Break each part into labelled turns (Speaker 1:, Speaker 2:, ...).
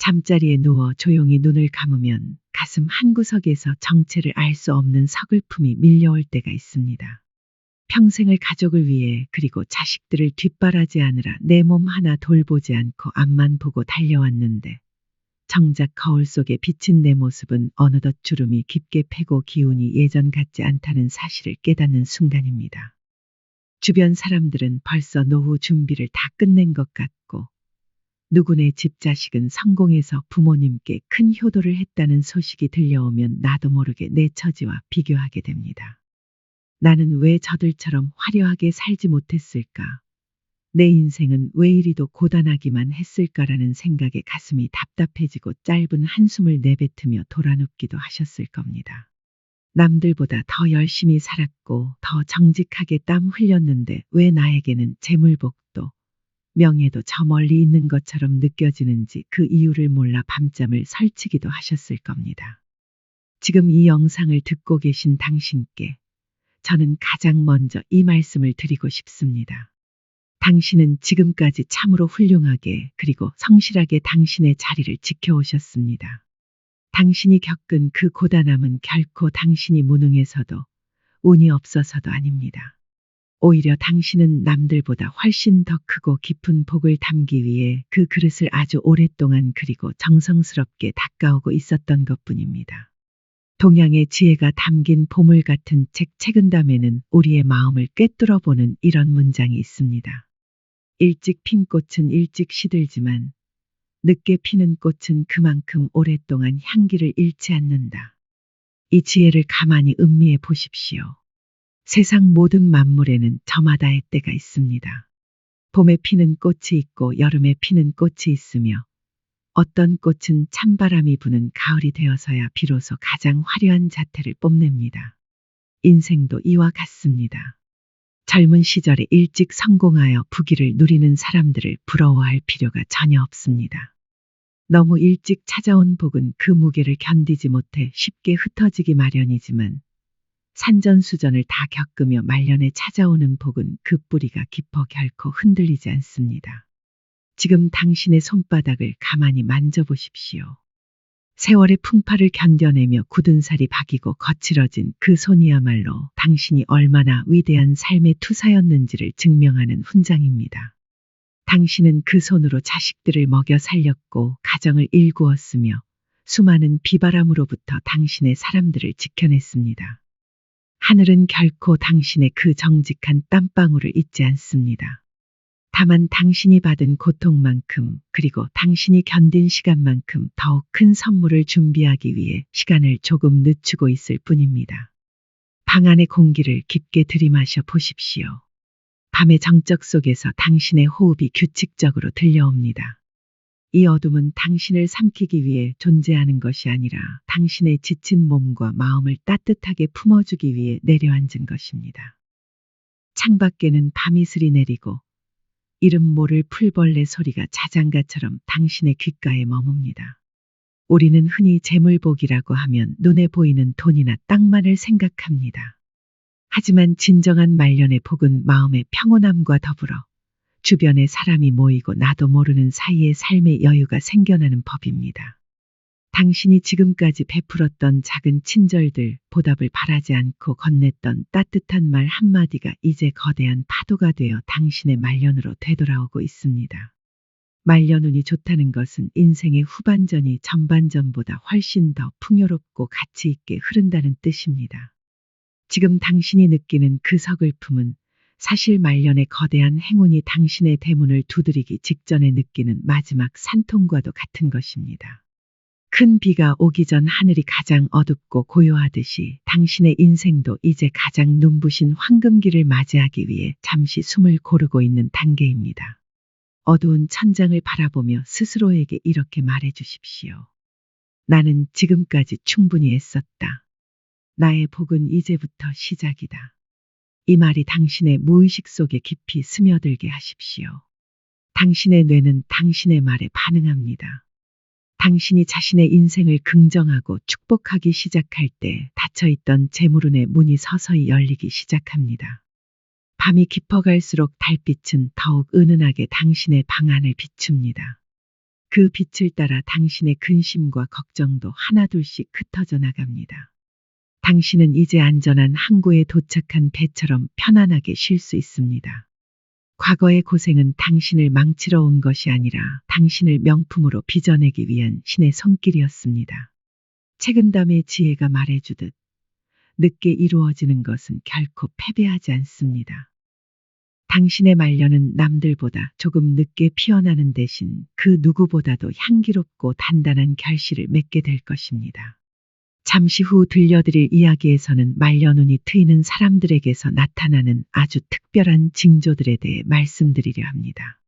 Speaker 1: 잠자리에 누워 조용히 눈을 감으면 가슴 한구석에서 정체를 알 수 없는 서글픔이 밀려올 때가 있습니다. 평생을 가족을 위해 그리고 자식들을 뒷바라지하느라 내 몸 하나 돌보지 않고 앞만 보고 달려왔는데 정작 거울 속에 비친 내 모습은 어느덧 주름이 깊게 패고 기운이 예전 같지 않다는 사실을 깨닫는 순간입니다. 주변 사람들은 벌써 노후 준비를 다 끝낸 것 같고 누구네 집 자식은 성공해서 부모님께 큰 효도를 했다는 소식이 들려오면 나도 모르게 내 처지와 비교하게 됩니다. 나는 왜 저들처럼 화려하게 살지 못했을까? 내 인생은 왜 이리도 고단하기만 했을까라는 생각에 가슴이 답답해지고 짧은 한숨을 내뱉으며 돌아눕기도 하셨을 겁니다. 남들보다 더 열심히 살았고 더 정직하게 땀 흘렸는데 왜 나에게는 재물복도 명예도 저 멀리 있는 것처럼 느껴지는지 그 이유를 몰라 밤잠을 설치기도 하셨을 겁니다. 지금 이 영상을 듣고 계신 당신께 저는 가장 먼저 이 말씀을 드리고 싶습니다. 당신은 지금까지 참으로 훌륭하게 그리고 성실하게 당신의 자리를 지켜오셨습니다. 당신이 겪은 그 고단함은 결코 당신이 무능해서도 운이 없어서도 아닙니다. 오히려 당신은 남들보다 훨씬 더 크고 깊은 복을 담기 위해 그 그릇을 아주 오랫동안 그리고 정성스럽게 닦아오고 있었던 것뿐입니다. 동양의 지혜가 담긴 보물 같은 책 책은담에는 우리의 마음을 꿰뚫어보는 이런 문장이 있습니다. 일찍 핀 꽃은 일찍 시들지만 늦게 피는 꽃은 그만큼 오랫동안 향기를 잃지 않는다. 이 지혜를 가만히 음미해 보십시오. 세상 모든 만물에는 저마다의 때가 있습니다. 봄에 피는 꽃이 있고 여름에 피는 꽃이 있으며 어떤 꽃은 찬바람이 부는 가을이 되어서야 비로소 가장 화려한 자태를 뽐냅니다. 인생도 이와 같습니다. 젊은 시절에 일찍 성공하여 부귀를 누리는 사람들을 부러워할 필요가 전혀 없습니다. 너무 일찍 찾아온 복은 그 무게를 견디지 못해 쉽게 흩어지기 마련이지만 산전수전을 다 겪으며 말년에 찾아오는 복은 그 뿌리가 깊어 결코 흔들리지 않습니다. 지금 당신의 손바닥을 가만히 만져보십시오. 세월의 풍파를 견뎌내며 굳은 살이 박이고 거칠어진 그 손이야말로 당신이 얼마나 위대한 삶의 투사였는지를 증명하는 훈장입니다. 당신은 그 손으로 자식들을 먹여 살렸고 가정을 일구었으며 수많은 비바람으로부터 당신의 사람들을 지켜냈습니다. 하늘은 결코 당신의 그 정직한 땀방울을 잊지 않습니다. 다만 당신이 받은 고통만큼 그리고 당신이 견딘 시간만큼 더욱 큰 선물을 준비하기 위해 시간을 조금 늦추고 있을 뿐입니다. 방 안의 공기를 깊게 들이마셔 보십시오. 밤의 정적 속에서 당신의 호흡이 규칙적으로 들려옵니다. 이 어둠은 당신을 삼키기 위해 존재하는 것이 아니라 당신의 지친 몸과 마음을 따뜻하게 품어주기 위해 내려앉은 것입니다. 창밖에는 밤이슬이 내리고 이름 모를 풀벌레 소리가 자장가처럼 당신의 귓가에 머뭅니다. 우리는 흔히 재물복이라고 하면 눈에 보이는 돈이나 땅만을 생각합니다. 하지만 진정한 말년의 복은 마음의 평온함과 더불어 주변에 사람이 모이고 나도 모르는 사이에 삶의 여유가 생겨나는 법입니다. 당신이 지금까지 베풀었던 작은 친절들, 보답을 바라지 않고 건넸던 따뜻한 말 한마디가 이제 거대한 파도가 되어 당신의 말년으로 되돌아오고 있습니다. 말년운이 좋다는 것은 인생의 후반전이 전반전보다 훨씬 더 풍요롭고 가치 있게 흐른다는 뜻입니다. 지금 당신이 느끼는 그 서글픔은 사실 말년의 거대한 행운이 당신의 대문을 두드리기 직전에 느끼는 마지막 산통과도 같은 것입니다. 큰 비가 오기 전 하늘이 가장 어둡고 고요하듯이 당신의 인생도 이제 가장 눈부신 황금기를 맞이하기 위해 잠시 숨을 고르고 있는 단계입니다. 어두운 천장을 바라보며 스스로에게 이렇게 말해 주십시오. 나는 지금까지 충분히 애썼다. 나의 복은 이제부터 시작이다. 이 말이 당신의 무의식 속에 깊이 스며들게 하십시오. 당신의 뇌는 당신의 말에 반응합니다. 당신이 자신의 인생을 긍정하고 축복하기 시작할 때 닫혀있던 재물운의 문이 서서히 열리기 시작합니다. 밤이 깊어갈수록 달빛은 더욱 은은하게 당신의 방 안을 비춥니다. 그 빛을 따라 당신의 근심과 걱정도 하나둘씩 흩어져 나갑니다. 당신은 이제 안전한 항구에 도착한 배처럼 편안하게 쉴 수 있습니다. 과거의 고생은 당신을 망치러 온 것이 아니라 당신을 명품으로 빚어내기 위한 신의 손길이었습니다. 책은담의 지혜가 말해주듯 늦게 이루어지는 것은 결코 패배하지 않습니다. 당신의 말년은 남들보다 조금 늦게 피어나는 대신 그 누구보다도 향기롭고 단단한 결실을 맺게 될 것입니다. 잠시 후 들려드릴 이야기에서는 말년운이 트이는 사람들에게서 나타나는 아주 특별한 징조들에 대해 말씀드리려 합니다.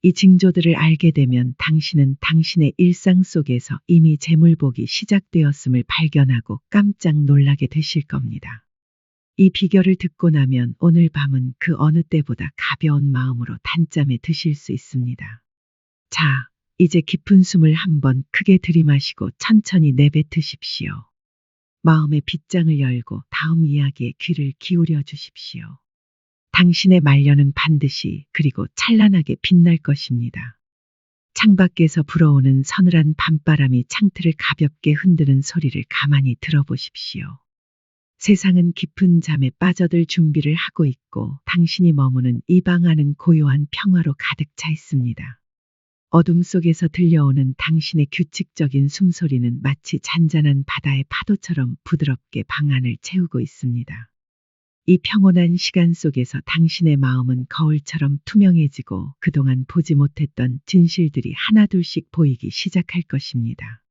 Speaker 1: 이 징조들을 알게 되면 당신은 당신의 일상 속에서 이미 재물복이 시작되었음을 발견하고 깜짝 놀라게 되실 겁니다. 이 비결을 듣고 나면 오늘 밤은 그 어느 때보다 가벼운 마음으로 단잠에 드실 수 있습니다. 자, 이제 깊은 숨을 한번 크게 들이마시고 천천히 내뱉으십시오. 마음의 빗장을 열고 다음 이야기에 귀를 기울여 주십시오. 당신의 말년은 반드시 그리고 찬란하게 빛날 것입니다. 창밖에서 불어오는 서늘한 밤바람이 창틀을 가볍게 흔드는 소리를 가만히 들어보십시오. 세상은 깊은 잠에 빠져들 준비를 하고 있고 당신이 머무는 이 방 안은 고요한 평화로 가득 차 있습니다. 어둠 속에서 들려오는 당신의 규칙적인 숨소리는 마치 잔잔한 바다의 파도처럼 부드럽게 방 안을 채우고 있습니다. 이 평온한 시간 속에서 당신의 마음은 거울처럼 투명해지고 그동안 보지 못했던 진실들이 하나둘씩 보이기 시작할 것입니다.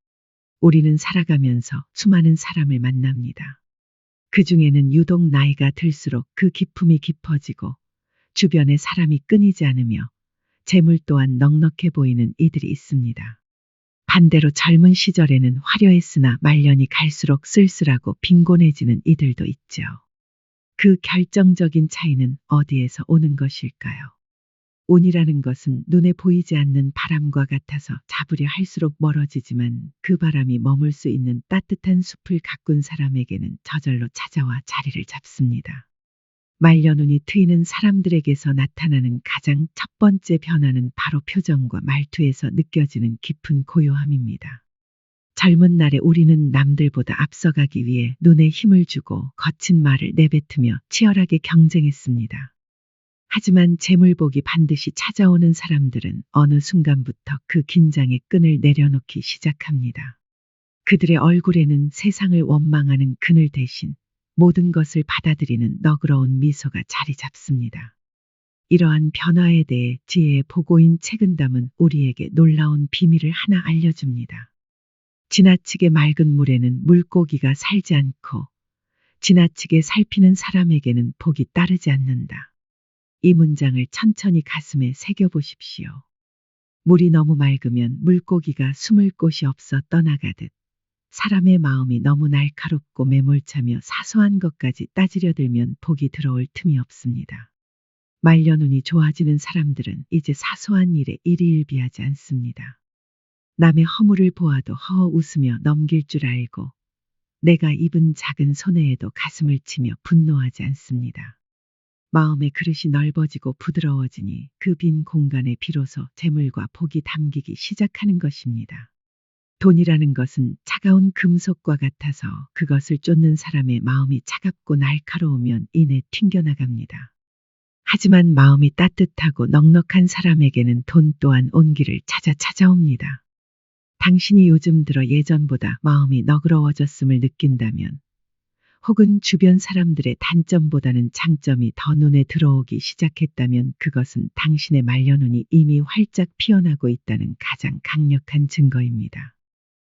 Speaker 1: 우리는 살아가면서 수많은 사람을 만납니다. 그 중에는 유독 나이가 들수록 그 기품이 깊어지고 주변에 사람이 끊이지 않으며 재물 또한 넉넉해 보이는 이들이 있습니다. 반대로 젊은 시절에는 화려했으나 말년이 갈수록 쓸쓸하고 빈곤해지는 이들도 있죠. 그 결정적인 차이는 어디에서 오는 것일까요? 운이라는 것은 눈에 보이지 않는 바람과 같아서 잡으려 할수록 멀어지지만 그 바람이 머물 수 있는 따뜻한 숲을 가꾼 사람에게는 저절로 찾아와 자리를 잡습니다. 말년운이 트이는 사람들에게서 나타나는 가장 첫 번째 변화는 바로 표정과 말투에서 느껴지는 깊은 고요함입니다. 젊은 날에 우리는 남들보다 앞서가기 위해 눈에 힘을 주고 거친 말을 내뱉으며 치열하게 경쟁했습니다. 하지만 재물복이 반드시 찾아오는 사람들은 어느 순간부터 그 긴장의 끈을 내려놓기 시작합니다. 그들의 얼굴에는 세상을 원망하는 그늘 대신 모든 것을 받아들이는 너그러운 미소가 자리 잡습니다. 이러한 변화에 대해 지혜의 보고인 책은담은 우리에게 놀라운 비밀을 하나 알려줍니다. 지나치게 맑은 물에는 물고기가 살지 않고 지나치게 살피는 사람에게는 복이 따르지 않는다. 이 문장을 천천히 가슴에 새겨보십시오. 물이 너무 맑으면 물고기가 숨을 곳이 없어 떠나가듯 사람의 마음이 너무 날카롭고 매몰차며 사소한 것까지 따지려 들면 복이 들어올 틈이 없습니다. 말년운이 좋아지는 사람들은 이제 사소한 일에 일희일비하지 않습니다. 남의 허물을 보아도 허허 웃으며 넘길 줄 알고 내가 입은 작은 손해에도 가슴을 치며 분노하지 않습니다. 마음의 그릇이 넓어지고 부드러워지니 그 빈 공간에 비로소 재물과 복이 담기기 시작하는 것입니다. 돈이라는 것은 차가운 금속과 같아서 그것을 쫓는 사람의 마음이 차갑고 날카로우면 이내 튕겨나갑니다. 하지만 마음이 따뜻하고 넉넉한 사람에게는 돈 또한 온기를 찾아 찾아옵니다. 당신이 요즘 들어 예전보다 마음이 너그러워졌음을 느낀다면 혹은 주변 사람들의 단점보다는 장점이 더 눈에 들어오기 시작했다면 그것은 당신의 말년운이 이미 활짝 피어나고 있다는 가장 강력한 증거입니다.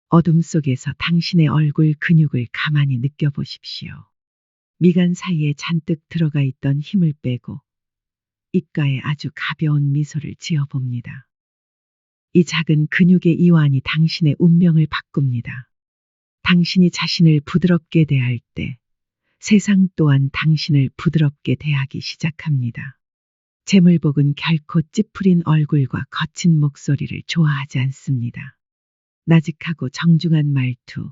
Speaker 1: 어둠 속에서 당신의 얼굴 근육을 가만히 느껴보십시오. 미간 사이에 잔뜩 들어가 있던 힘을 빼고 입가에 아주 가벼운 미소를 지어봅니다. 이 작은 근육의 이완이 당신의 운명을 바꿉니다. 당신이 자신을 부드럽게 대할 때 세상 또한 당신을 부드럽게 대하기 시작합니다. 재물복은 결코 찌푸린 얼굴과 거친 목소리를 좋아하지 않습니다. 나직하고 정중한 말투,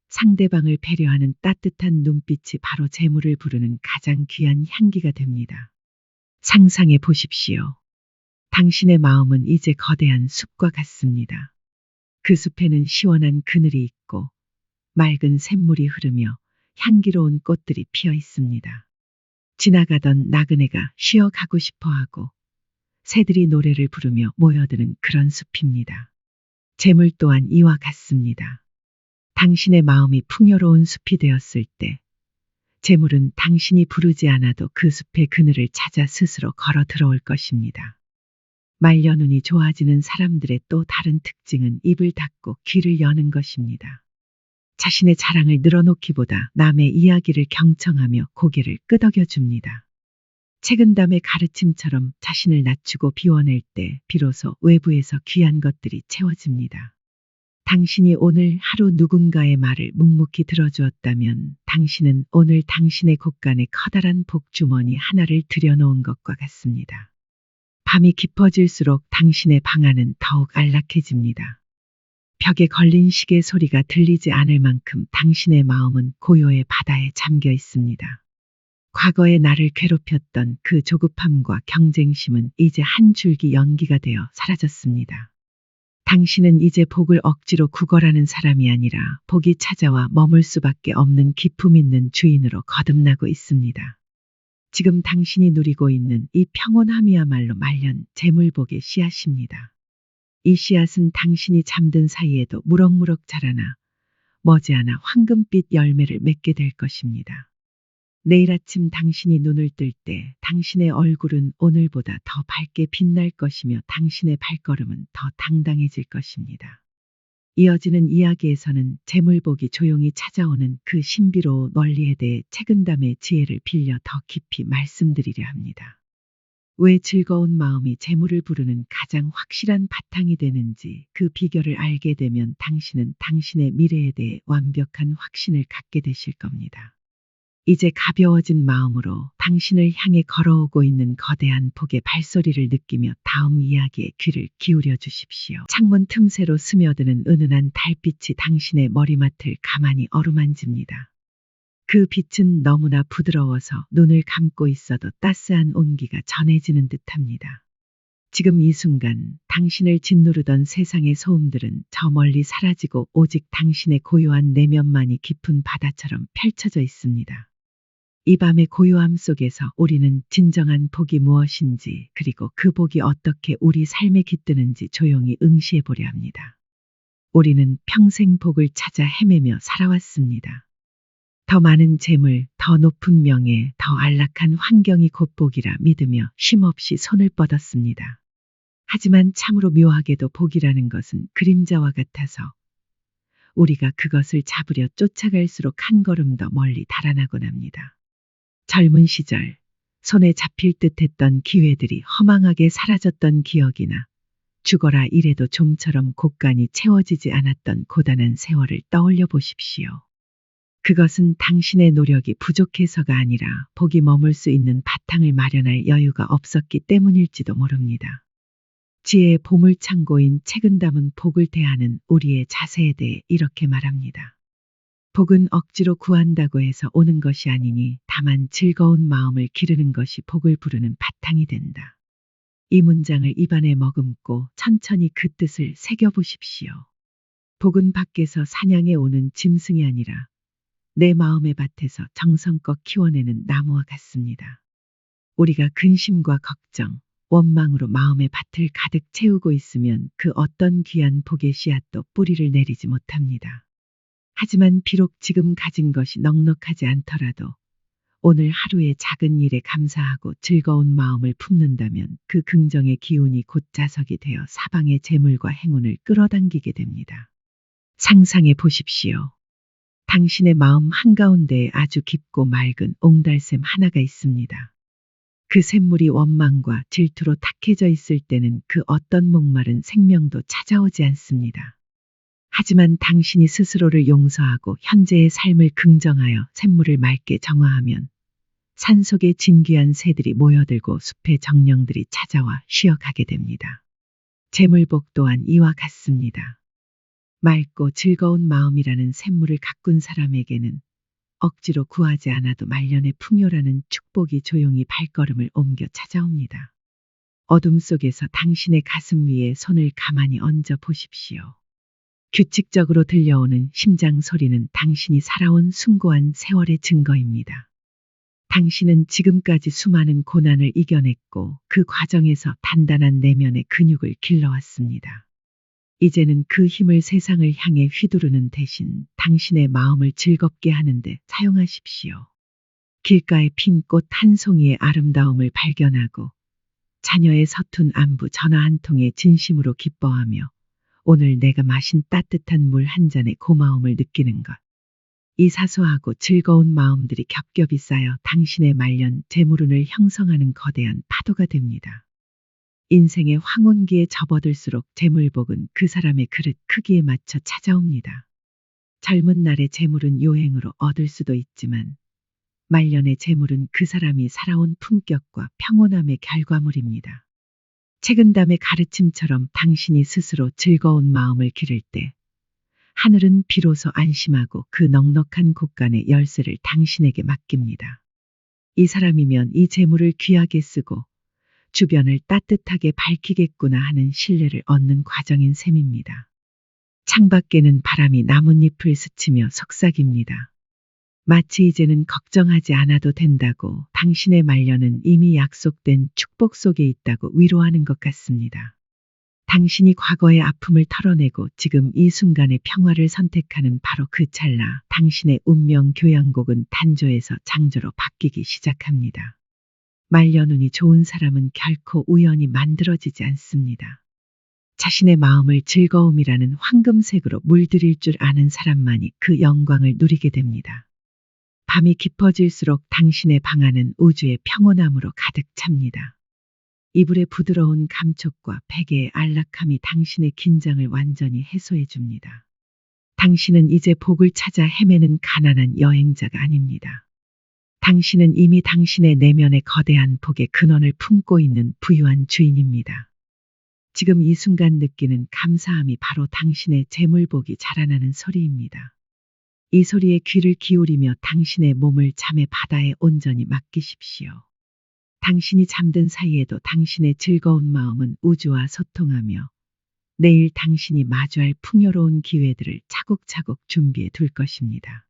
Speaker 1: 상대방을 배려하는 따뜻한 눈빛이 바로 재물을 부르는 가장 귀한 향기가 됩니다. 상상해 보십시오. 당신의 마음은 이제 거대한 숲과 같습니다. 그 숲에는 시원한 그늘이 있고 맑은 샘물이 흐르며 향기로운 꽃들이 피어 있습니다. 지나가던 나그네가 쉬어가고 싶어 하고 새들이 노래를 부르며 모여드는 그런 숲입니다. 재물 또한 이와 같습니다. 당신의 마음이 풍요로운 숲이 되었을 때 재물은 당신이 부르지 않아도 그 숲의 그늘을 찾아 스스로 걸어 들어올 것입니다. 말려눈이 좋아지는 사람들의 또 다른 특징은 입을 닫고 귀를 여는 것입니다. 자신의 자랑을 늘어놓기보다 남의 이야기를 경청하며 고개를 끄덕여 줍니다. 책은담의 가르침처럼 자신을 낮추고 비워낼 때 비로소 외부에서 귀한 것들이 채워집니다. 당신이 오늘 하루 누군가의 말을 묵묵히 들어주었다면 당신은 오늘 당신의 곳간에 커다란 복주머니 하나를 들여놓은 것과 같습니다. 밤이 깊어질수록 당신의 방 안은 더욱 안락해집니다. 벽에 걸린 시계 소리가 들리지 않을 만큼 당신의 마음은 고요의 바다에 잠겨 있습니다. 과거에 나를 괴롭혔던 그 조급함과 경쟁심은 이제 한 줄기 연기가 되어 사라졌습니다. 당신은 이제 복을 억지로 구걸하는 사람이 아니라 복이 찾아와 머물 수밖에 없는 기품 있는 주인으로 거듭나고 있습니다. 지금 당신이 누리고 있는 이 평온함이야말로 말년 재물복의 씨앗입니다. 이 씨앗은 당신이 잠든 사이에도 무럭무럭 자라나 머지않아 황금빛 열매를 맺게 될 것입니다. 내일 아침 당신이 눈을 뜰 때 당신의 얼굴은 오늘보다 더 밝게 빛날 것이며 당신의 발걸음은 더 당당해질 것입니다. 이어지는 이야기에서는 재물복이 조용히 찾아오는 그 신비로운 원리에 대해 책은담의 지혜를 빌려 더 깊이 말씀드리려 합니다. 왜 즐거운 마음이 재물을 부르는 가장 확실한 바탕이 되는지 그 비결을 알게 되면 당신은 당신의 미래에 대해 완벽한 확신을 갖게 되실 겁니다. 이제 가벼워진 마음으로 당신을 향해 걸어오고 있는 거대한 복의 발소리를 느끼며 다음 이야기에 귀를 기울여 주십시오. 창문 틈새로 스며드는 은은한 달빛이 당신의 머리맡을 가만히 어루만집니다. 그 빛은 너무나 부드러워서 눈을 감고 있어도 따스한 온기가 전해지는 듯합니다. 지금 이 순간 당신을 짓누르던 세상의 소음들은 저 멀리 사라지고 오직 당신의 고요한 내면만이 깊은 바다처럼 펼쳐져 있습니다. 이 밤의 고요함 속에서 우리는 진정한 복이 무엇인지 그리고 그 복이 어떻게 우리 삶에 깃드는지 조용히 응시해 보려 합니다. 우리는 평생 복을 찾아 헤매며 살아왔습니다. 더 많은 재물, 더 높은 명예, 더 안락한 환경이 곧 복이라 믿으며 쉼없이 손을 뻗었습니다. 하지만 참으로 묘하게도 복이라는 것은 그림자와 같아서 우리가 그것을 잡으려 쫓아갈수록 한 걸음 더 멀리 달아나곤 합니다. 젊은 시절 손에 잡힐 듯했던 기회들이 허망하게 사라졌던 기억이나 죽어라 이래도 좀처럼 곳간이 채워지지 않았던 고단한 세월을 떠올려 보십시오. 그것은 당신의 노력이 부족해서가 아니라 복이 머물 수 있는 바탕을 마련할 여유가 없었기 때문일지도 모릅니다. 지혜의 보물창고인 책은담은 복을 대하는 우리의 자세에 대해 이렇게 말합니다. 복은 억지로 구한다고 해서 오는 것이 아니니 다만 즐거운 마음을 기르는 것이 복을 부르는 바탕이 된다. 이 문장을 입안에 머금고 천천히 그 뜻을 새겨보십시오. 복은 밖에서 사냥해 오는 짐승이 아니라 내 마음의 밭에서 정성껏 키워내는 나무와 같습니다. 우리가 근심과 걱정, 원망으로 마음의 밭을 가득 채우고 있으면 그 어떤 귀한 복의 씨앗도 뿌리를 내리지 못합니다. 하지만 비록 지금 가진 것이 넉넉하지 않더라도 오늘 하루의 작은 일에 감사하고 즐거운 마음을 품는다면 그 긍정의 기운이 곧 자석이 되어 사방의 재물과 행운을 끌어당기게 됩니다. 상상해 보십시오. 당신의 마음 한가운데에 아주 깊고 맑은 옹달샘 하나가 있습니다. 그 샘물이 원망과 질투로 탁해져 있을 때는 그 어떤 목마른 생명도 찾아오지 않습니다. 하지만 당신이 스스로를 용서하고 현재의 삶을 긍정하여 샘물을 맑게 정화하면 산속에 진귀한 새들이 모여들고 숲의 정령들이 찾아와 쉬어가게 됩니다. 재물복 또한 이와 같습니다. 맑고 즐거운 마음이라는 샘물을 가꾼 사람에게는 억지로 구하지 않아도 말년의 풍요라는 축복이 조용히 발걸음을 옮겨 찾아옵니다. 어둠 속에서 당신의 가슴 위에 손을 가만히 얹어 보십시오. 규칙적으로 들려오는 심장 소리는 당신이 살아온 숭고한 세월의 증거입니다. 당신은 지금까지 수많은 고난을 이겨냈고 그 과정에서 단단한 내면의 근육을 길러왔습니다. 이제는 그 힘을 세상을 향해 휘두르는 대신 당신의 마음을 즐겁게 하는데 사용하십시오. 길가에 핀 꽃 한 송이의 아름다움을 발견하고 자녀의 서툰 안부 전화 한 통에 진심으로 기뻐하며 오늘 내가 마신 따뜻한 물 한 잔의 고마움을 느끼는 것. 이 사소하고 즐거운 마음들이 겹겹이 쌓여 당신의 말년 재물운을 형성하는 거대한 파도가 됩니다. 인생의 황혼기에 접어들수록 재물복은 그 사람의 그릇 크기에 맞춰 찾아옵니다. 젊은 날의 재물은 요행으로 얻을 수도 있지만 말년의 재물은 그 사람이 살아온 품격과 평온함의 결과물입니다. 책은담의 가르침처럼 당신이 스스로 즐거운 마음을 기를 때 하늘은 비로소 안심하고 그 넉넉한 곳간의 열쇠를 당신에게 맡깁니다. 이 사람이면 이 재물을 귀하게 쓰고 주변을 따뜻하게 밝히겠구나 하는 신뢰를 얻는 과정인 셈입니다. 창밖에는 바람이 나뭇잎을 스치며 속삭입니다. 마치 이제는 걱정하지 않아도 된다고 당신의 말년은 이미 약속된 축복 속에 있다고 위로하는 것 같습니다. 당신이 과거의 아픔을 털어내고 지금 이 순간의 평화를 선택하는 바로 그 찰나 당신의 운명 교양곡은 단조에서 장조로 바뀌기 시작합니다. 말년운이 좋은 사람은 결코 우연히 만들어지지 않습니다. 자신의 마음을 즐거움이라는 황금색으로 물들일 줄 아는 사람만이 그 영광을 누리게 됩니다. 밤이 깊어질수록 당신의 방 안은 우주의 평온함으로 가득 찹니다. 이불의 부드러운 감촉과 베개의 안락함이 당신의 긴장을 완전히 해소해 줍니다. 당신은 이제 복을 찾아 헤매는 가난한 여행자가 아닙니다. 당신은 이미 당신의 내면의 거대한 복의 근원을 품고 있는 부유한 주인입니다. 지금 이 순간 느끼는 감사함이 바로 당신의 재물복이 자라나는 소리입니다. 이 소리에 귀를 기울이며 당신의 몸을 잠의 바다에 온전히 맡기십시오. 당신이 잠든 사이에도 당신의 즐거운 마음은 우주와 소통하며 내일 당신이 마주할 풍요로운 기회들을 차곡차곡 준비해 둘 것입니다.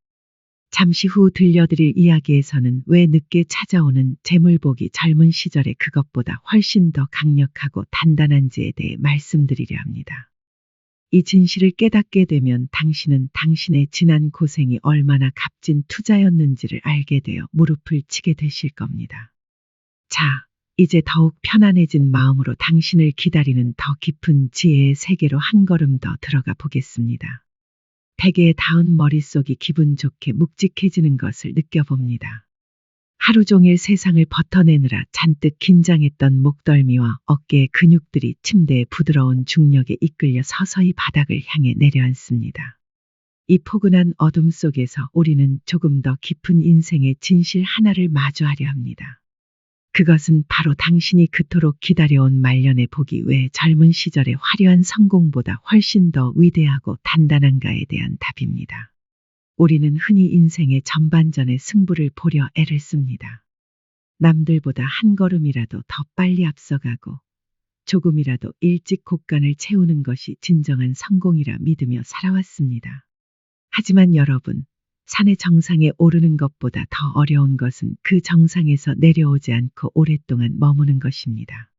Speaker 1: 잠시 후 들려드릴 이야기에서는 왜 늦게 찾아오는 재물복이 젊은 시절의 그것보다 훨씬 더 강력하고 단단한지에 대해 말씀드리려 합니다. 이 진실을 깨닫게 되면 당신은 당신의 지난 고생이 얼마나 값진 투자였는지를 알게 되어 무릎을 치게 되실 겁니다. 자, 이제 더욱 편안해진 마음으로 당신을 기다리는 더 깊은 지혜의 세계로 한 걸음 더 들어가 보겠습니다. 베개에 닿은 머릿속이 기분 좋게 묵직해지는 것을 느껴봅니다. 하루 종일 세상을 버텨내느라 잔뜩 긴장했던 목덜미와 어깨의 근육들이 침대의 부드러운 중력에 이끌려 서서히 바닥을 향해 내려앉습니다. 이 포근한 어둠 속에서 우리는 조금 더 깊은 인생의 진실 하나를 마주하려 합니다. 그것은 바로 당신이 그토록 기다려온 말년의 복이 왜 젊은 시절의 화려한 성공보다 훨씬 더 위대하고 단단한가에 대한 답입니다. 우리는 흔히 인생의 전반전의 승부를 보려 애를 씁니다. 남들보다 한 걸음이라도 더 빨리 앞서가고 조금이라도 일찍 곳간을 채우는 것이 진정한 성공이라 믿으며 살아왔습니다. 하지만 여러분, 산의 정상에 오르는 것보다 더 어려운 것은 그 정상에서 내려오지 않고 오랫동안 머무는 것입니다.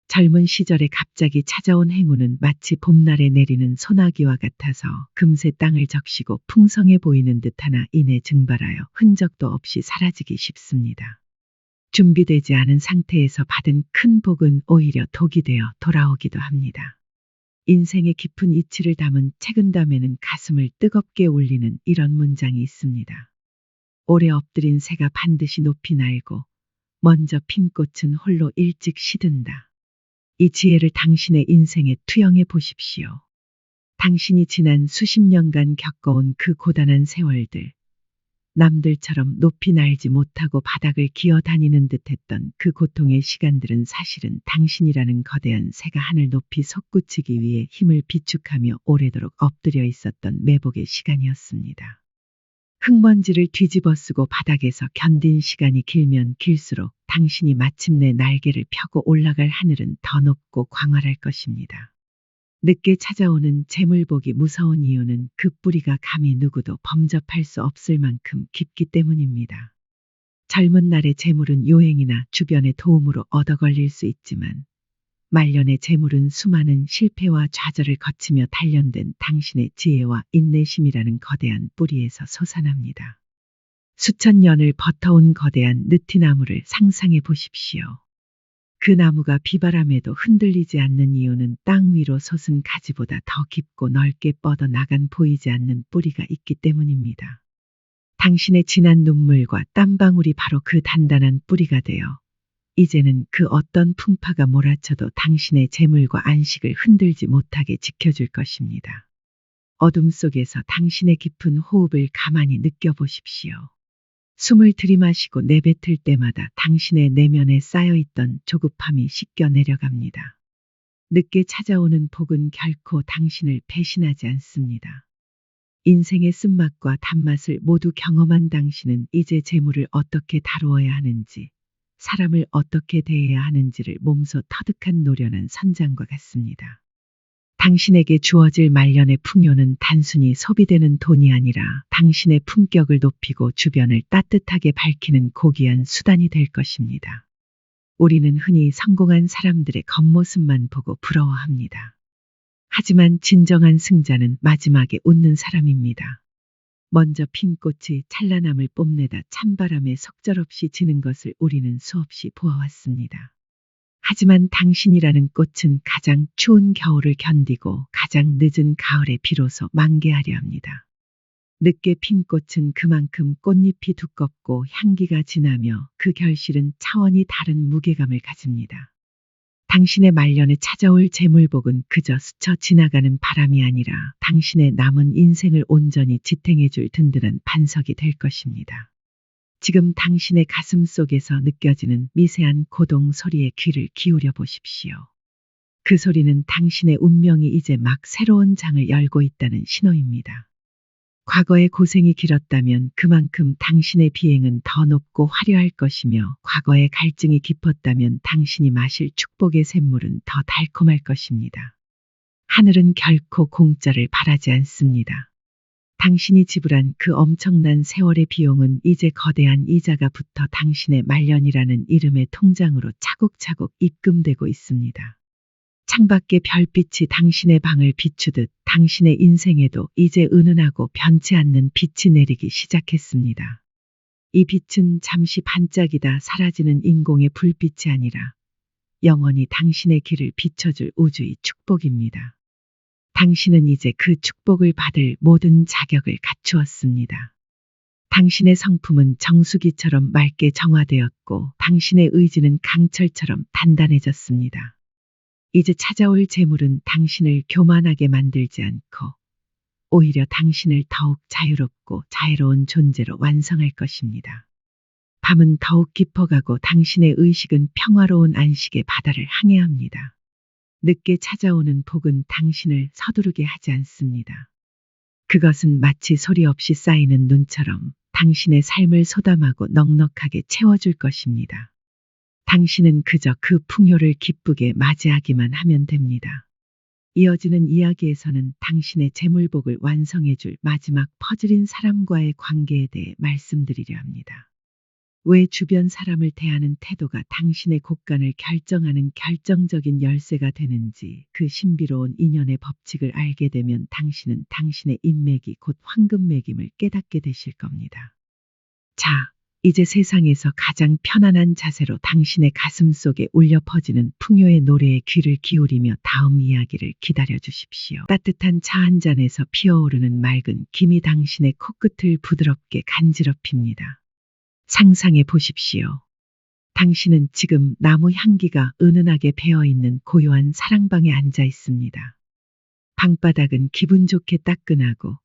Speaker 1: 젊은 시절에 갑자기 찾아온 행운은 마치 봄날에 내리는 소나기와 같아서 금세 땅을 적시고 풍성해 보이는 듯하나 이내 증발하여 흔적도 없이 사라지기 쉽습니다. 준비되지 않은 상태에서 받은 큰 복은 오히려 독이 되어 돌아오기도 합니다. 인생의 깊은 이치를 담은 책은담에는 가슴을 뜨겁게 울리는 이런 문장이 있습니다. 오래 엎드린 새가 반드시 높이 날고 먼저 핀 꽃은 홀로 일찍 시든다. 이 지혜를 당신의 인생에 투영해 보십시오. 당신이 지난 수십 년간 겪어온 그 고단한 세월들, 남들처럼 높이 날지 못하고 바닥을 기어다니는 듯했던 그 고통의 시간들은 사실은 당신이라는 거대한 새가 하늘 높이 솟구치기 위해 힘을 비축하며 오래도록 엎드려 있었던 매복의 시간이었습니다. 흙먼지를 뒤집어 쓰고 바닥에서 견딘 시간이 길면 길수록 당신이 마침내 날개를 펴고 올라갈 하늘은 더 높고 광활할 것입니다. 늦게 찾아오는 재물복이 무서운 이유는 그 뿌리가 감히 누구도 범접할 수 없을 만큼 깊기 때문입니다. 젊은 날의 재물은 요행이나 주변의 도움으로 얻어 걸릴 수 있지만 말년의 재물은 수많은 실패와 좌절을 거치며 단련된 당신의 지혜와 인내심이라는 거대한 뿌리에서 솟아납니다. 수천 년을 버텨온 거대한 느티나무를 상상해 보십시오. 그 나무가 비바람에도 흔들리지 않는 이유는 땅 위로 솟은 가지보다 더 깊고 넓게 뻗어 나간 보이지 않는 뿌리가 있기 때문입니다. 당신의 진한 눈물과 땀방울이 바로 그 단단한 뿌리가 되어 이제는 그 어떤 풍파가 몰아쳐도 당신의 재물과 안식을 흔들지 못하게 지켜줄 것입니다. 어둠 속에서 당신의 깊은 호흡을 가만히 느껴보십시오. 숨을 들이마시고 내뱉을 때마다 당신의 내면에 쌓여있던 조급함이 씻겨 내려갑니다. 늦게 찾아오는 복은 결코 당신을 배신하지 않습니다. 인생의 쓴맛과 단맛을 모두 경험한 당신은 이제 재물을 어떻게 다루어야 하는지, 사람을 어떻게 대해야 하는지를 몸소 터득한 노련한 선장과 같습니다. 당신에게 주어질 말년의 풍요는 단순히 소비되는 돈이 아니라 당신의 품격을 높이고 주변을 따뜻하게 밝히는 고귀한 수단이 될 것입니다. 우리는 흔히 성공한 사람들의 겉모습만 보고 부러워합니다. 하지만 진정한 승자는 마지막에 웃는 사람입니다. 먼저 핀 꽃이 찬란함을 뽐내다 찬바람에 속절없이 지는 것을 우리는 수없이 보아왔습니다. 하지만 당신이라는 꽃은 가장 추운 겨울을 견디고 가장 늦은 가을에 비로소 만개하려 합니다. 늦게 핀 꽃은 그만큼 꽃잎이 두껍고 향기가 진하며 그 결실은 차원이 다른 무게감을 가집니다. 당신의 말년에 찾아올 재물복은 그저 스쳐 지나가는 바람이 아니라 당신의 남은 인생을 온전히 지탱해줄 든든한 반석이 될 것입니다. 지금 당신의 가슴 속에서 느껴지는 미세한 고동 소리에 귀를 기울여 보십시오. 그 소리는 당신의 운명이 이제 막 새로운 장을 열고 있다는 신호입니다. 과거의 고생이 길었다면 그만큼 당신의 비행은 더 높고 화려할 것이며 과거의 갈증이 깊었다면 당신이 마실 축복의 샘물은 더 달콤할 것입니다. 하늘은 결코 공짜를 바라지 않습니다. 당신이 지불한 그 엄청난 세월의 비용은 이제 거대한 이자가 붙어 당신의 말년이라는 이름의 통장으로 차곡차곡 입금되고 있습니다. 창밖의 별빛이 당신의 방을 비추듯 당신의 인생에도 이제 은은하고 변치 않는 빛이 내리기 시작했습니다. 이 빛은 잠시 반짝이다 사라지는 인공의 불빛이 아니라 영원히 당신의 길을 비춰줄 우주의 축복입니다. 당신은 이제 그 축복을 받을 모든 자격을 갖추었습니다. 당신의 성품은 정수기처럼 맑게 정화되었고 당신의 의지는 강철처럼 단단해졌습니다. 이제 찾아올 재물은 당신을 교만하게 만들지 않고 오히려 당신을 더욱 자유롭고 자애로운 존재로 완성할 것입니다. 밤은 더욱 깊어가고 당신의 의식은 평화로운 안식의 바다를 항해합니다. 늦게 찾아오는 복은 당신을 서두르게 하지 않습니다. 그것은 마치 소리 없이 쌓이는 눈처럼 당신의 삶을 소담하고 넉넉하게 채워줄 것입니다. 당신은 그저 그 풍요를 기쁘게 맞이하기만 하면 됩니다. 이어지는 이야기에서는 당신의 재물복을 완성해줄 마지막 퍼즐인 사람과의 관계에 대해 말씀드리려 합니다. 왜 주변 사람을 대하는 태도가 당신의 곳간을 결정하는 결정적인 열쇠가 되는지 그 신비로운 인연의 법칙을 알게 되면 당신은 당신의 인맥이 곧 황금맥임을 깨닫게 되실 겁니다. 자, 이제 세상에서 가장 편안한 자세로 당신의 가슴 속에 울려 퍼지는 풍요의 노래에 귀를 기울이며 다음 이야기를 기다려 주십시오. 따뜻한 차 한 잔에서 피어오르는 맑은 김이 당신의 코끝을 부드럽게 간지럽힙니다. 상상해 보십시오. 당신은 지금 나무 향기가 은은하게 배어있는 고요한 사랑방에 앉아 있습니다. 방바닥은 기분 좋게 따끈하고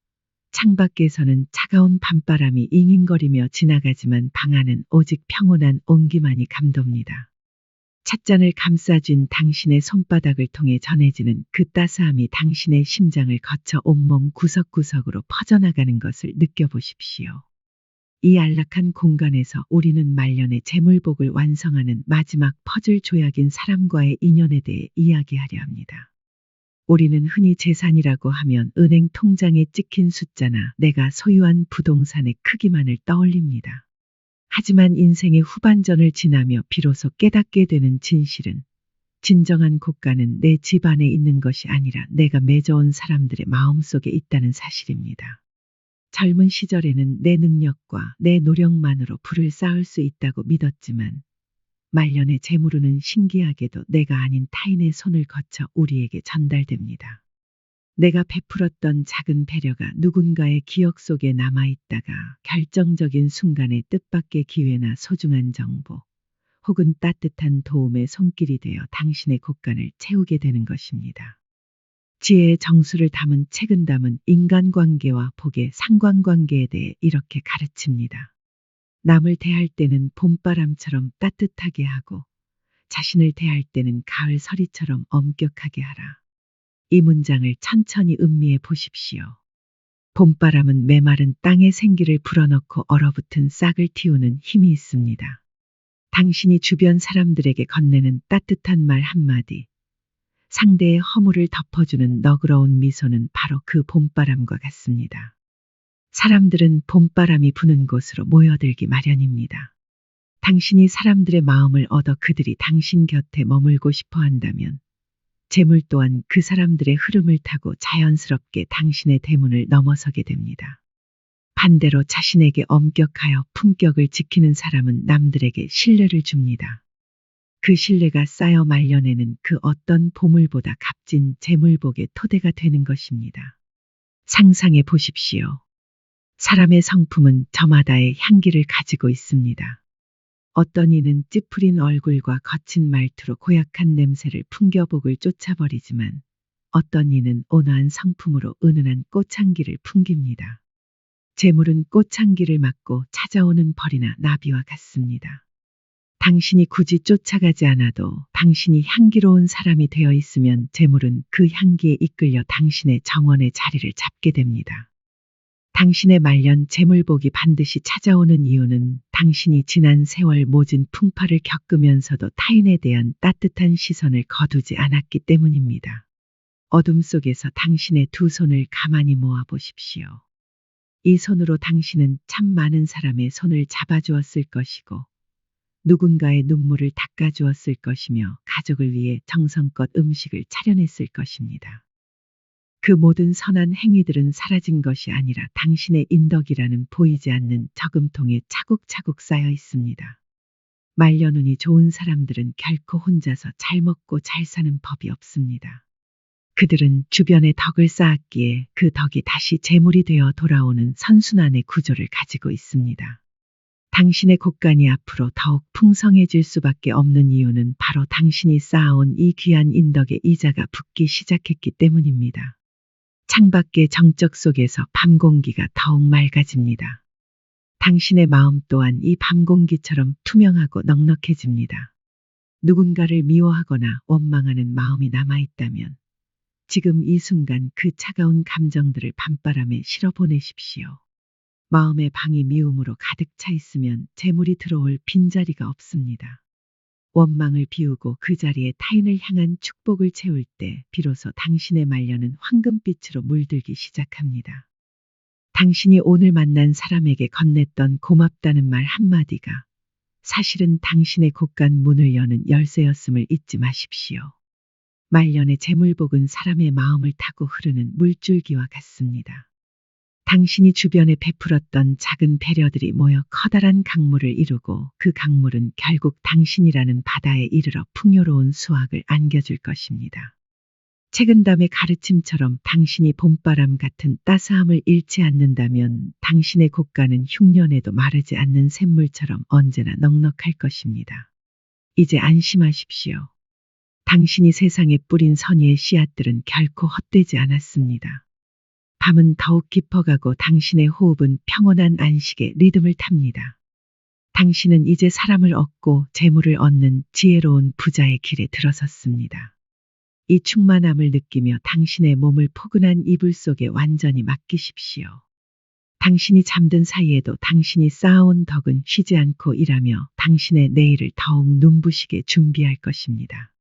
Speaker 1: 창밖에서는 차가운 밤바람이 잉잉거리며 지나가지만 방 안은 오직 평온한 온기만이 감돕니다. 찻잔을 감싸쥔 당신의 손바닥을 통해 전해지는 그 따스함이 당신의 심장을 거쳐 온몸 구석구석으로 퍼져나가는 것을 느껴보십시오. 이 안락한 공간에서 우리는 말년의 재물복을 완성하는 마지막 퍼즐 조약인 사람과의 인연에 대해 이야기하려 합니다. 우리는 흔히 재산이라고 하면 은행 통장에 찍힌 숫자나 내가 소유한 부동산의 크기만을 떠올립니다. 하지만 인생의 후반전을 지나며 비로소 깨닫게 되는 진실은 진정한 고가는 내 집 안에 있는 것이 아니라 내가 맺어온 사람들의 마음속에 있다는 사실입니다. 젊은 시절에는 내 능력과 내 노력만으로 부를 쌓을 수 있다고 믿었지만 말년의 재물운은 신기하게도 내가 아닌 타인의 손을 거쳐 우리에게 전달됩니다. 내가 베풀었던 작은 배려가 누군가의 기억 속에 남아있다가 결정적인 순간에 뜻밖의 기회나 소중한 정보 혹은 따뜻한 도움의 손길이 되어 당신의 곳간을 채우게 되는 것입니다. 지혜의 정수를 담은 책은 담은 인간관계와 복의 상관관계에 대해 이렇게 가르칩니다. 남을 대할 때는 봄바람처럼 따뜻하게 하고 자신을 대할 때는 가을 서리처럼 엄격하게 하라. 이 문장을 천천히 음미해 보십시오. 봄바람은 메마른 땅에 생기를 불어넣고 얼어붙은 싹을 틔우는 힘이 있습니다. 당신이 주변 사람들에게 건네는 따뜻한 말 한마디, 상대의 허물을 덮어주는 너그러운 미소는 바로 그 봄바람과 같습니다. 사람들은 봄바람이 부는 곳으로 모여들기 마련입니다. 당신이 사람들의 마음을 얻어 그들이 당신 곁에 머물고 싶어 한다면 재물 또한 그 사람들의 흐름을 타고 자연스럽게 당신의 대문을 넘어서게 됩니다. 반대로 자신에게 엄격하여 품격을 지키는 사람은 남들에게 신뢰를 줍니다. 그 신뢰가 쌓여 말년에는 그 어떤 보물보다 값진 재물복의 토대가 되는 것입니다. 상상해 보십시오. 사람의 성품은 저마다의 향기를 가지고 있습니다. 어떤 이는 찌푸린 얼굴과 거친 말투로 고약한 냄새를 풍겨복을 쫓아버리지만 어떤 이는 온화한 성품으로 은은한 꽃향기를 풍깁니다. 재물은 꽃향기를 맡고 찾아오는 벌이나 나비와 같습니다. 당신이 굳이 쫓아가지 않아도 당신이 향기로운 사람이 되어 있으면 재물은 그 향기에 이끌려 당신의 정원의 자리를 잡게 됩니다. 당신의 말년 재물복이 반드시 찾아오는 이유는 당신이 지난 세월 모진 풍파를 겪으면서도 타인에 대한 따뜻한 시선을 거두지 않았기 때문입니다. 어둠 속에서 당신의 두 손을 가만히 모아 보십시오. 이 손으로 당신은 참 많은 사람의 손을 잡아주었을 것이고 누군가의 눈물을 닦아주었을 것이며 가족을 위해 정성껏 음식을 차려냈을 것입니다. 그 모든 선한 행위들은 사라진 것이 아니라 당신의 인덕이라는 보이지 않는 저금통에 차곡차곡 쌓여 있습니다. 말년운이 좋은 사람들은 결코 혼자서 잘 먹고 잘 사는 법이 없습니다. 그들은 주변에 덕을 쌓았기에 그 덕이 다시 재물이 되어 돌아오는 선순환의 구조를 가지고 있습니다. 당신의 곳간이 앞으로 더욱 풍성해질 수밖에 없는 이유는 바로 당신이 쌓아온 이 귀한 인덕의 이자가 붙기 시작했기 때문입니다. 창밖의 정적 속에서 밤 공기가 더욱 맑아집니다. 당신의 마음 또한 이 밤 공기처럼 투명하고 넉넉해집니다. 누군가를 미워하거나 원망하는 마음이 남아있다면 지금 이 순간 그 차가운 감정들을 밤바람에 실어 보내십시오. 마음의 방이 미움으로 가득 차 있으면 재물이 들어올 빈자리가 없습니다. 원망을 비우고 그 자리에 타인을 향한 축복을 채울 때 비로소 당신의 말년은 황금빛으로 물들기 시작합니다. 당신이 오늘 만난 사람에게 건넸던 고맙다는 말 한마디가 사실은 당신의 곳간 문을 여는 열쇠였음을 잊지 마십시오. 말년의 재물복은 사람의 마음을 타고 흐르는 물줄기와 같습니다. 당신이 주변에 베풀었던 작은 배려들이 모여 커다란 강물을 이루고 그 강물은 결국 당신이라는 바다에 이르러 풍요로운 수확을 안겨줄 것입니다. 책은담의 가르침처럼 당신이 봄바람 같은 따스함을 잃지 않는다면 당신의 곳간은 흉년에도 마르지 않는 샘물처럼 언제나 넉넉할 것입니다. 이제 안심하십시오. 당신이 세상에 뿌린 선의의 씨앗들은 결코 헛되지 않았습니다. 밤은 더욱 깊어가고 당신의 호흡은 평온한 안식의 리듬을 탑니다. 당신은 이제 사람을 얻고 재물을 얻는 지혜로운 부자의 길에 들어섰습니다. 이 충만함을 느끼며 당신의 몸을 포근한 이불 속에 완전히 맡기십시오. 당신이 잠든 사이에도 당신이 쌓아온 덕은 쉬지 않고 일하며 당신의 내일을 더욱 눈부시게 준비할 것입니다.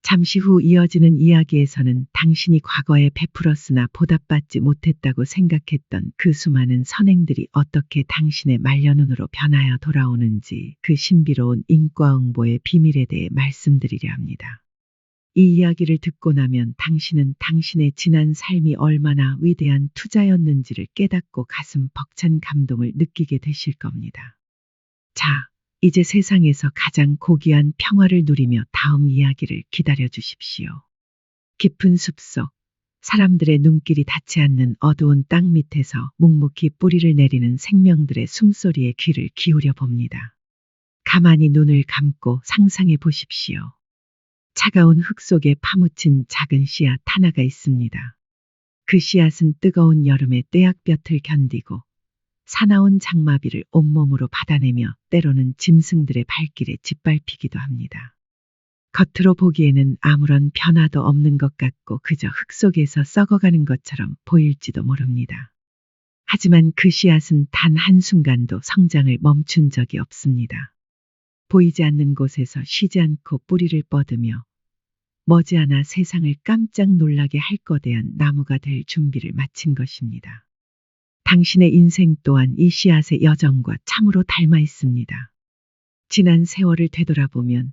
Speaker 1: 잠시 후 이어지는 이야기에서는 당신이 과거에 베풀었으나 보답받지 못했다고 생각했던 그 수많은 선행들이 어떻게 당신의 말년운으로 변하여 돌아오는지 그 신비로운 인과응보의 비밀에 대해 말씀드리려 합니다. 이 이야기를 듣고 나면 당신은 당신의 지난 삶이 얼마나 위대한 투자였는지를 깨닫고 가슴 벅찬 감동을 느끼게 되실 겁니다. 자, 이제 세상에서 가장 고귀한 평화를 누리며 다음 이야기를 기다려 주십시오. 깊은 숲속, 사람들의 눈길이 닿지 않는 어두운 땅 밑에서 묵묵히 뿌리를 내리는 생명들의 숨소리에 귀를 기울여 봅니다. 가만히 눈을 감고 상상해 보십시오. 차가운 흙 속에 파묻힌 작은 씨앗 하나가 있습니다. 그 씨앗은 뜨거운 여름의 떼약볕을 견디고 사나운 장마비를 온몸으로 받아내며 때로는 짐승들의 발길에 짓밟히기도 합니다. 겉으로 보기에는 아무런 변화도 없는 것 같고 그저 흙 속에서 썩어가는 것처럼 보일지도 모릅니다. 하지만 그 씨앗은 단 한순간도 성장을 멈춘 적이 없습니다. 보이지 않는 곳에서 쉬지 않고 뿌리를 뻗으며 머지않아 세상을 깜짝 놀라게 할 거대한 나무가 될 준비를 마친 것입니다. 당신의 인생 또한 이 씨앗의 여정과 참으로 닮아 있습니다. 지난 세월을 되돌아보면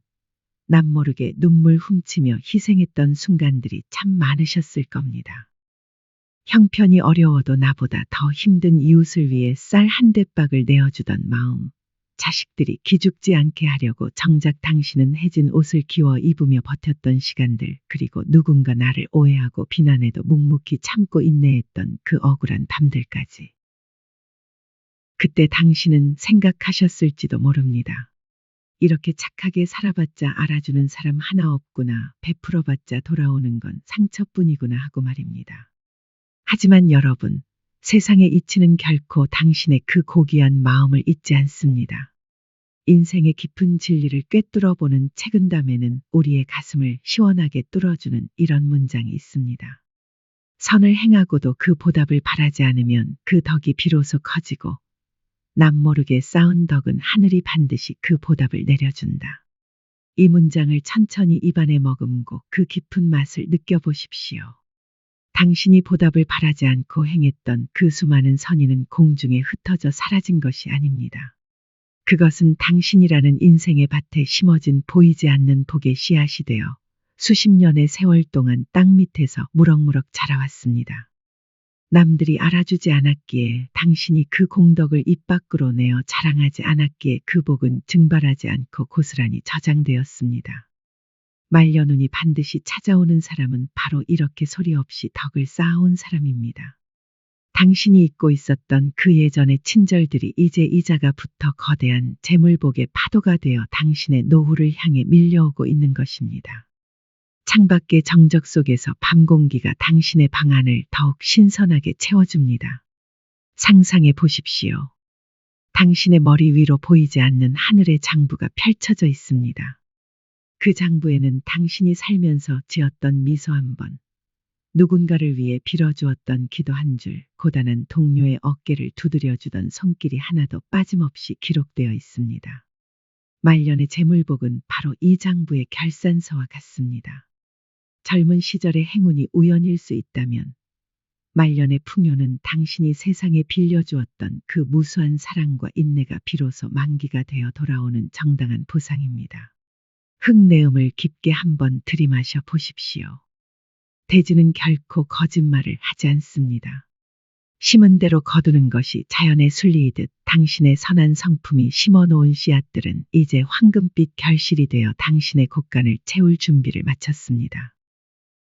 Speaker 1: 남모르게 눈물 훔치며 희생했던 순간들이 참 많으셨을 겁니다. 형편이 어려워도 나보다 더 힘든 이웃을 위해 쌀 한 대박을 내어주던 마음, 자식들이 기죽지 않게 하려고 정작 당신은 해진 옷을 기워 입으며 버텼던 시간들, 그리고 누군가 나를 오해하고 비난해도 묵묵히 참고 인내했던 그 억울한 밤들까지. 그때 당신은 생각하셨을지도 모릅니다. 이렇게 착하게 살아봤자 알아주는 사람 하나 없구나, 베풀어봤자 돌아오는 건 상처뿐이구나 하고 말입니다. 하지만 여러분, 세상의 이치는 결코 당신의 그 고귀한 마음을 잊지 않습니다. 인생의 깊은 진리를 꿰뚫어보는 책은담에는 우리의 가슴을 시원하게 뚫어주는 이런 문장이 있습니다. 선을 행하고도 그 보답을 바라지 않으면 그 덕이 비로소 커지고 남모르게 쌓은 덕은 하늘이 반드시 그 보답을 내려준다. 이 문장을 천천히 입안에 머금고 그 깊은 맛을 느껴보십시오. 당신이 보답을 바라지 않고 행했던 그 수많은 선의는 공중에 흩어져 사라진 것이 아닙니다. 그것은 당신이라는 인생의 밭에 심어진 보이지 않는 복의 씨앗이 되어 수십 년의 세월 동안 땅 밑에서 무럭무럭 자라왔습니다. 남들이 알아주지 않았기에, 당신이 그 공덕을 입 밖으로 내어 자랑하지 않았기에 그 복은 증발하지 않고 고스란히 저장되었습니다. 말년운이 반드시 찾아오는 사람은 바로 이렇게 소리 없이 덕을 쌓아온 사람입니다. 당신이 잊고 있었던 그 예전의 친절들이 이제 이자가 붙어 거대한 재물복의 파도가 되어 당신의 노후를 향해 밀려오고 있는 것입니다. 창밖의 정적 속에서 밤 공기가 당신의 방 안을 더욱 신선하게 채워줍니다. 상상해 보십시오. 당신의 머리 위로 보이지 않는 하늘의 장부가 펼쳐져 있습니다. 그 장부에는 당신이 살면서 지었던 미소 한 번, 누군가를 위해 빌어주었던 기도 한 줄, 고단한 동료의 어깨를 두드려주던 손길이 하나도 빠짐없이 기록되어 있습니다. 말년의 재물복은 바로 이 장부의 결산서와 같습니다. 젊은 시절의 행운이 우연일 수 있다면, 말년의 풍요는 당신이 세상에 빌려주었던 그 무수한 사랑과 인내가 비로소 만기가 되어 돌아오는 정당한 보상입니다. 흙내음을 깊게 한번 들이마셔 보십시오. 대지는 결코 거짓말을 하지 않습니다. 심은 대로 거두는 것이 자연의 순리이듯 당신의 선한 성품이 심어놓은 씨앗들은 이제 황금빛 결실이 되어 당신의 곳간을 채울 준비를 마쳤습니다.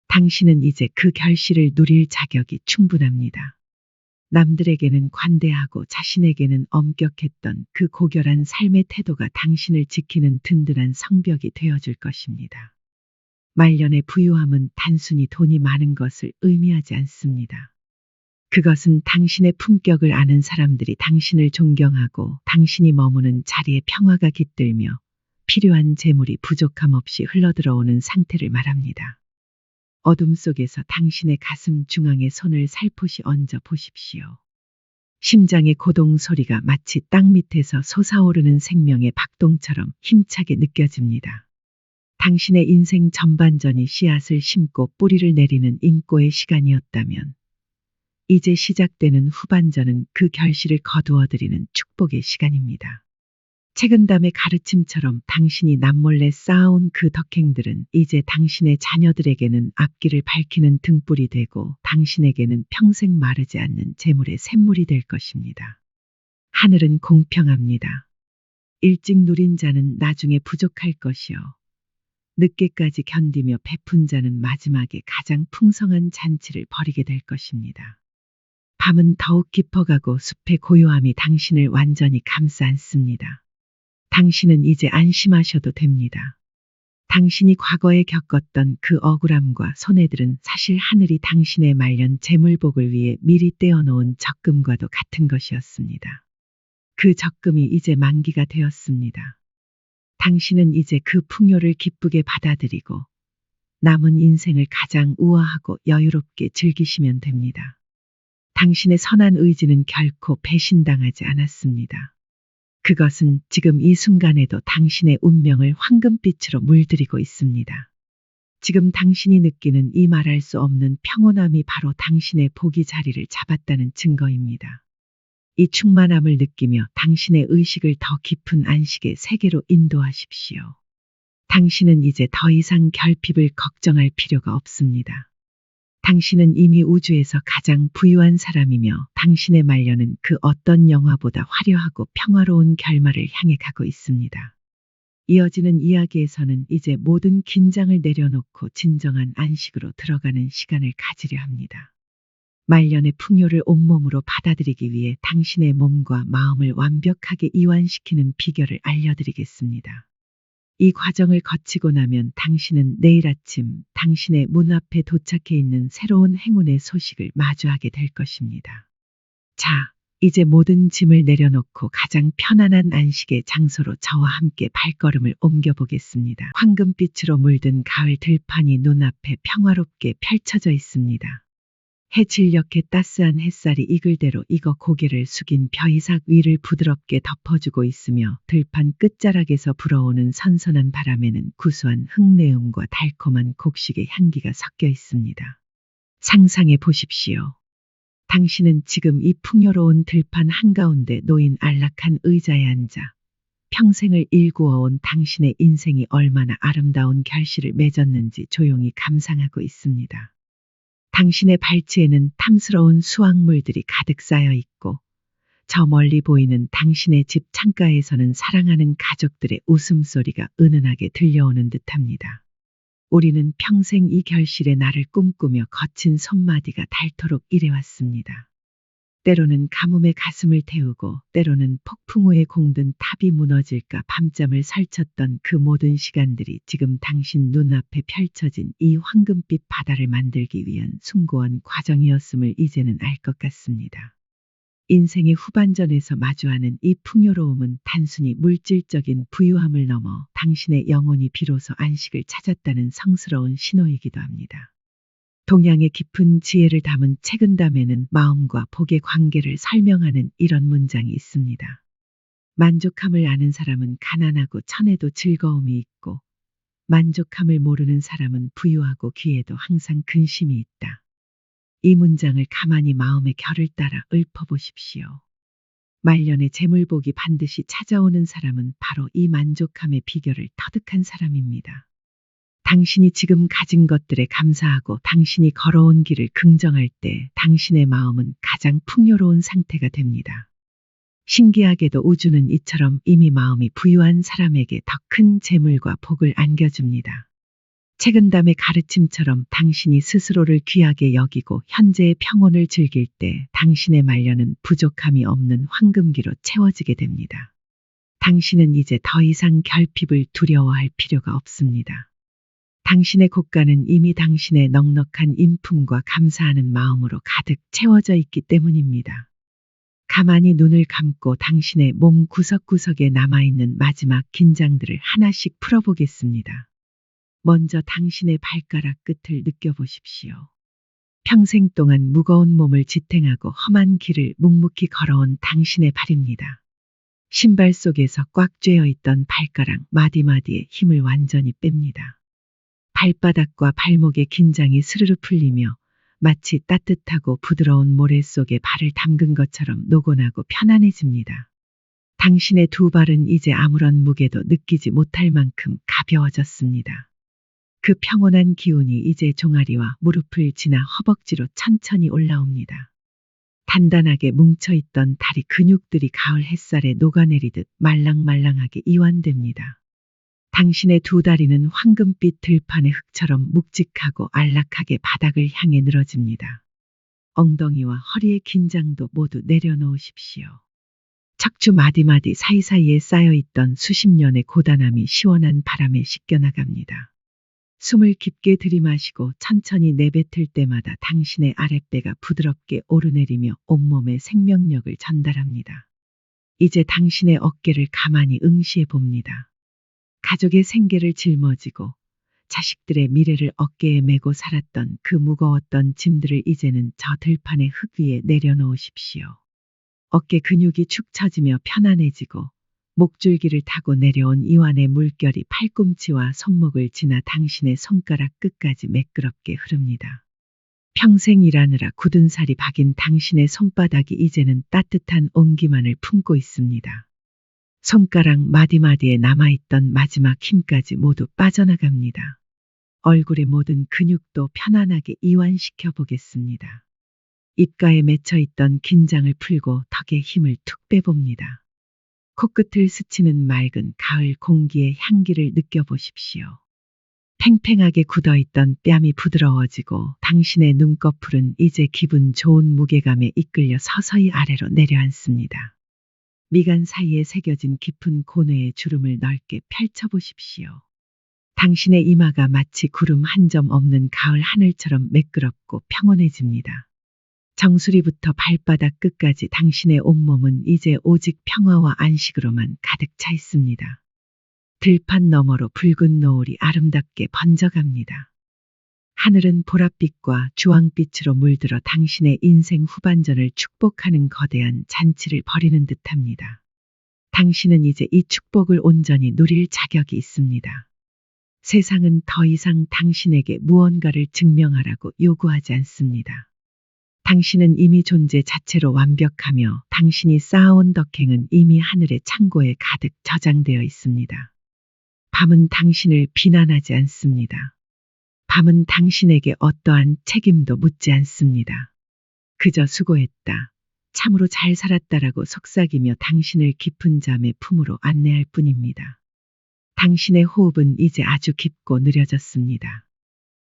Speaker 1: 당신은 이제 그 결실을 누릴 자격이 충분합니다. 남들에게는 관대하고 자신에게는 엄격했던 그 고결한 삶의 태도가 당신을 지키는 든든한 성벽이 되어줄 것입니다. 말년의 부유함은 단순히 돈이 많은 것을 의미하지 않습니다. 그것은 당신의 품격을 아는 사람들이 당신을 존경하고 당신이 머무는 자리에 평화가 깃들며 필요한 재물이 부족함 없이 흘러들어오는 상태를 말합니다. 어둠 속에서 당신의 가슴 중앙에 손을 살포시 얹어 보십시오. 심장의 고동 소리가 마치 땅 밑에서 솟아오르는 생명의 박동처럼 힘차게 느껴집니다. 당신의 인생 전반전이 씨앗을 심고 뿌리를 내리는 인고의 시간이었다면, 이제 시작되는 후반전은 그 결실을 거두어들이는 축복의 시간입니다. 책은담의 가르침처럼 당신이 남몰래 쌓아온 그 덕행들은 이제 당신의 자녀들에게는 앞길을 밝히는 등불이 되고 당신에게는 평생 마르지 않는 재물의 샘물이 될 것입니다. 하늘은 공평합니다. 일찍 누린 자는 나중에 부족할 것이요. 늦게까지 견디며 베푼 자는 마지막에 가장 풍성한 잔치를 벌이게 될 것입니다. 밤은 더욱 깊어가고 숲의 고요함이 당신을 완전히 감싸 안습니다. 당신은 이제 안심하셔도 됩니다. 당신이 과거에 겪었던 그 억울함과 손해들은 사실 하늘이 당신의 말년 재물복을 위해 미리 떼어놓은 적금과도 같은 것이었습니다. 그 적금이 이제 만기가 되었습니다. 당신은 이제 그 풍요를 기쁘게 받아들이고 남은 인생을 가장 우아하고 여유롭게 즐기시면 됩니다. 당신의 선한 의지는 결코 배신당하지 않았습니다. 그것은 지금 이 순간에도 당신의 운명을 황금빛으로 물들이고 있습니다. 지금 당신이 느끼는 이 말할 수 없는 평온함이 바로 당신의 복이 자리를 잡았다는 증거입니다. 이 충만함을 느끼며 당신의 의식을 더 깊은 안식의 세계로 인도하십시오. 당신은 이제 더 이상 결핍을 걱정할 필요가 없습니다. 당신은 이미 우주에서 가장 부유한 사람이며 당신의 말년은 그 어떤 영화보다 화려하고 평화로운 결말을 향해 가고 있습니다. 이어지는 이야기에서는 이제 모든 긴장을 내려놓고 진정한 안식으로 들어가는 시간을 가지려 합니다. 말년의 풍요를 온몸으로 받아들이기 위해 당신의 몸과 마음을 완벽하게 이완시키는 비결을 알려드리겠습니다. 이 과정을 거치고 나면 당신은 내일 아침 당신의 문 앞에 도착해 있는 새로운 행운의 소식을 마주하게 될 것입니다. 자, 이제 모든 짐을 내려놓고 가장 편안한 안식의 장소로 저와 함께 발걸음을 옮겨보겠습니다. 황금빛으로 물든 가을 들판이 눈앞에 평화롭게 펼쳐져 있습니다. 해질녘에 따스한 햇살이 이글대로 익어 고개를 숙인 벼이삭 위를 부드럽게 덮어주고 있으며 들판 끝자락에서 불어오는 선선한 바람에는 구수한 흙내음과 달콤한 곡식의 향기가 섞여 있습니다. 상상해 보십시오. 당신은 지금 이 풍요로운 들판 한가운데 놓인 안락한 의자에 앉아 평생을 일구어온 당신의 인생이 얼마나 아름다운 결실을 맺었는지 조용히 감상하고 있습니다. 당신의 발치에는 탐스러운 수확물들이 가득 쌓여 있고 저 멀리 보이는 당신의 집 창가에서는 사랑하는 가족들의 웃음소리가 은은하게 들려오는 듯합니다. 우리는 평생 이 결실의 날을 꿈꾸며 거친 손마디가 닳도록 일해왔습니다. 때로는 가뭄에 가슴을 태우고 때로는 폭풍 후에 공든 탑이 무너질까 밤잠을 설쳤던 그 모든 시간들이 지금 당신 눈앞에 펼쳐진 이 황금빛 바다를 만들기 위한 숭고한 과정이었음을 이제는 알 것 같습니다. 인생의 후반전에서 마주하는 이 풍요로움은 단순히 물질적인 부유함을 넘어 당신의 영혼이 비로소 안식을 찾았다는 성스러운 신호이기도 합니다. 동양의 깊은 지혜를 담은 책은담에는 마음과 복의 관계를 설명하는 이런 문장이 있습니다. 만족함을 아는 사람은 가난하고 천에도 즐거움이 있고 만족함을 모르는 사람은 부유하고 귀에도 항상 근심이 있다. 이 문장을 가만히 마음의 결을 따라 읊어보십시오. 말년의 재물복이 반드시 찾아오는 사람은 바로 이 만족함의 비결을 터득한 사람입니다. 당신이 지금 가진 것들에 감사하고 당신이 걸어온 길을 긍정할 때 당신의 마음은 가장 풍요로운 상태가 됩니다. 신기하게도 우주는 이처럼 이미 마음이 부유한 사람에게 더 큰 재물과 복을 안겨줍니다. 책은담의 가르침처럼 당신이 스스로를 귀하게 여기고 현재의 평온을 즐길 때 당신의 말년은 부족함이 없는 황금기로 채워지게 됩니다. 당신은 이제 더 이상 결핍을 두려워할 필요가 없습니다. 당신의 곳간은 이미 당신의 넉넉한 인품과 감사하는 마음으로 가득 채워져 있기 때문입니다. 가만히 눈을 감고 당신의 몸 구석구석에 남아있는 마지막 긴장들을 하나씩 풀어보겠습니다. 먼저 당신의 발가락 끝을 느껴보십시오. 평생 동안 무거운 몸을 지탱하고 험한 길을 묵묵히 걸어온 당신의 발입니다. 신발 속에서 꽉 쬐어 있던 발가락 마디마디에 힘을 완전히 뺍니다. 발바닥과 발목의 긴장이 스르르 풀리며 마치 따뜻하고 부드러운 모래 속에 발을 담근 것처럼 노곤하고 편안해집니다. 당신의 두 발은 이제 아무런 무게도 느끼지 못할 만큼 가벼워졌습니다. 그 평온한 기운이 이제 종아리와 무릎을 지나 허벅지로 천천히 올라옵니다. 단단하게 뭉쳐있던 다리 근육들이 가을 햇살에 녹아내리듯 말랑말랑하게 이완됩니다. 당신의 두 다리는 황금빛 들판의 흙처럼 묵직하고 안락하게 바닥을 향해 늘어집니다. 엉덩이와 허리의 긴장도 모두 내려놓으십시오. 척추 마디마디 사이사이에 쌓여있던 수십 년의 고단함이 시원한 바람에 씻겨나갑니다. 숨을 깊게 들이마시고 천천히 내뱉을 때마다 당신의 아랫배가 부드럽게 오르내리며 온몸에 생명력을 전달합니다. 이제 당신의 어깨를 가만히 응시해 봅니다. 가족의 생계를 짊어지고 자식들의 미래를 어깨에 메고 살았던 그 무거웠던 짐들을 이제는 저 들판의 흙 위에 내려놓으십시오. 어깨 근육이 축 처지며 편안해지고 목줄기를 타고 내려온 이완의 물결이 팔꿈치와 손목을 지나 당신의 손가락 끝까지 매끄럽게 흐릅니다. 평생 일하느라 굳은 살이 박인 당신의 손바닥이 이제는 따뜻한 온기만을 품고 있습니다. 손가락 마디마디에 남아있던 마지막 힘까지 모두 빠져나갑니다. 얼굴의 모든 근육도 편안하게 이완시켜 보겠습니다. 입가에 맺혀있던 긴장을 풀고 턱에 힘을 툭 빼봅니다. 코끝을 스치는 맑은 가을 공기의 향기를 느껴보십시오. 팽팽하게 굳어있던 뺨이 부드러워지고 당신의 눈꺼풀은 이제 기분 좋은 무게감에 이끌려 서서히 아래로 내려앉습니다. 미간 사이에 새겨진 깊은 고뇌의 주름을 넓게 펼쳐보십시오. 당신의 이마가 마치 구름 한 점 없는 가을 하늘처럼 매끄럽고 평온해집니다. 정수리부터 발바닥 끝까지 당신의 온몸은 이제 오직 평화와 안식으로만 가득 차 있습니다. 들판 너머로 붉은 노을이 아름답게 번져갑니다. 하늘은 보랏빛과 주황빛으로 물들어 당신의 인생 후반전을 축복하는 거대한 잔치를 벌이는 듯합니다. 당신은 이제 이 축복을 온전히 누릴 자격이 있습니다. 세상은 더 이상 당신에게 무언가를 증명하라고 요구하지 않습니다. 당신은 이미 존재 자체로 완벽하며 당신이 쌓아온 덕행은 이미 하늘의 창고에 가득 저장되어 있습니다. 밤은 당신을 비난하지 않습니다. 밤은 당신에게 어떠한 책임도 묻지 않습니다. 그저 수고했다, 참으로 잘 살았다라고 속삭이며 당신을 깊은 잠의 품으로 안내할 뿐입니다. 당신의 호흡은 이제 아주 깊고 느려졌습니다.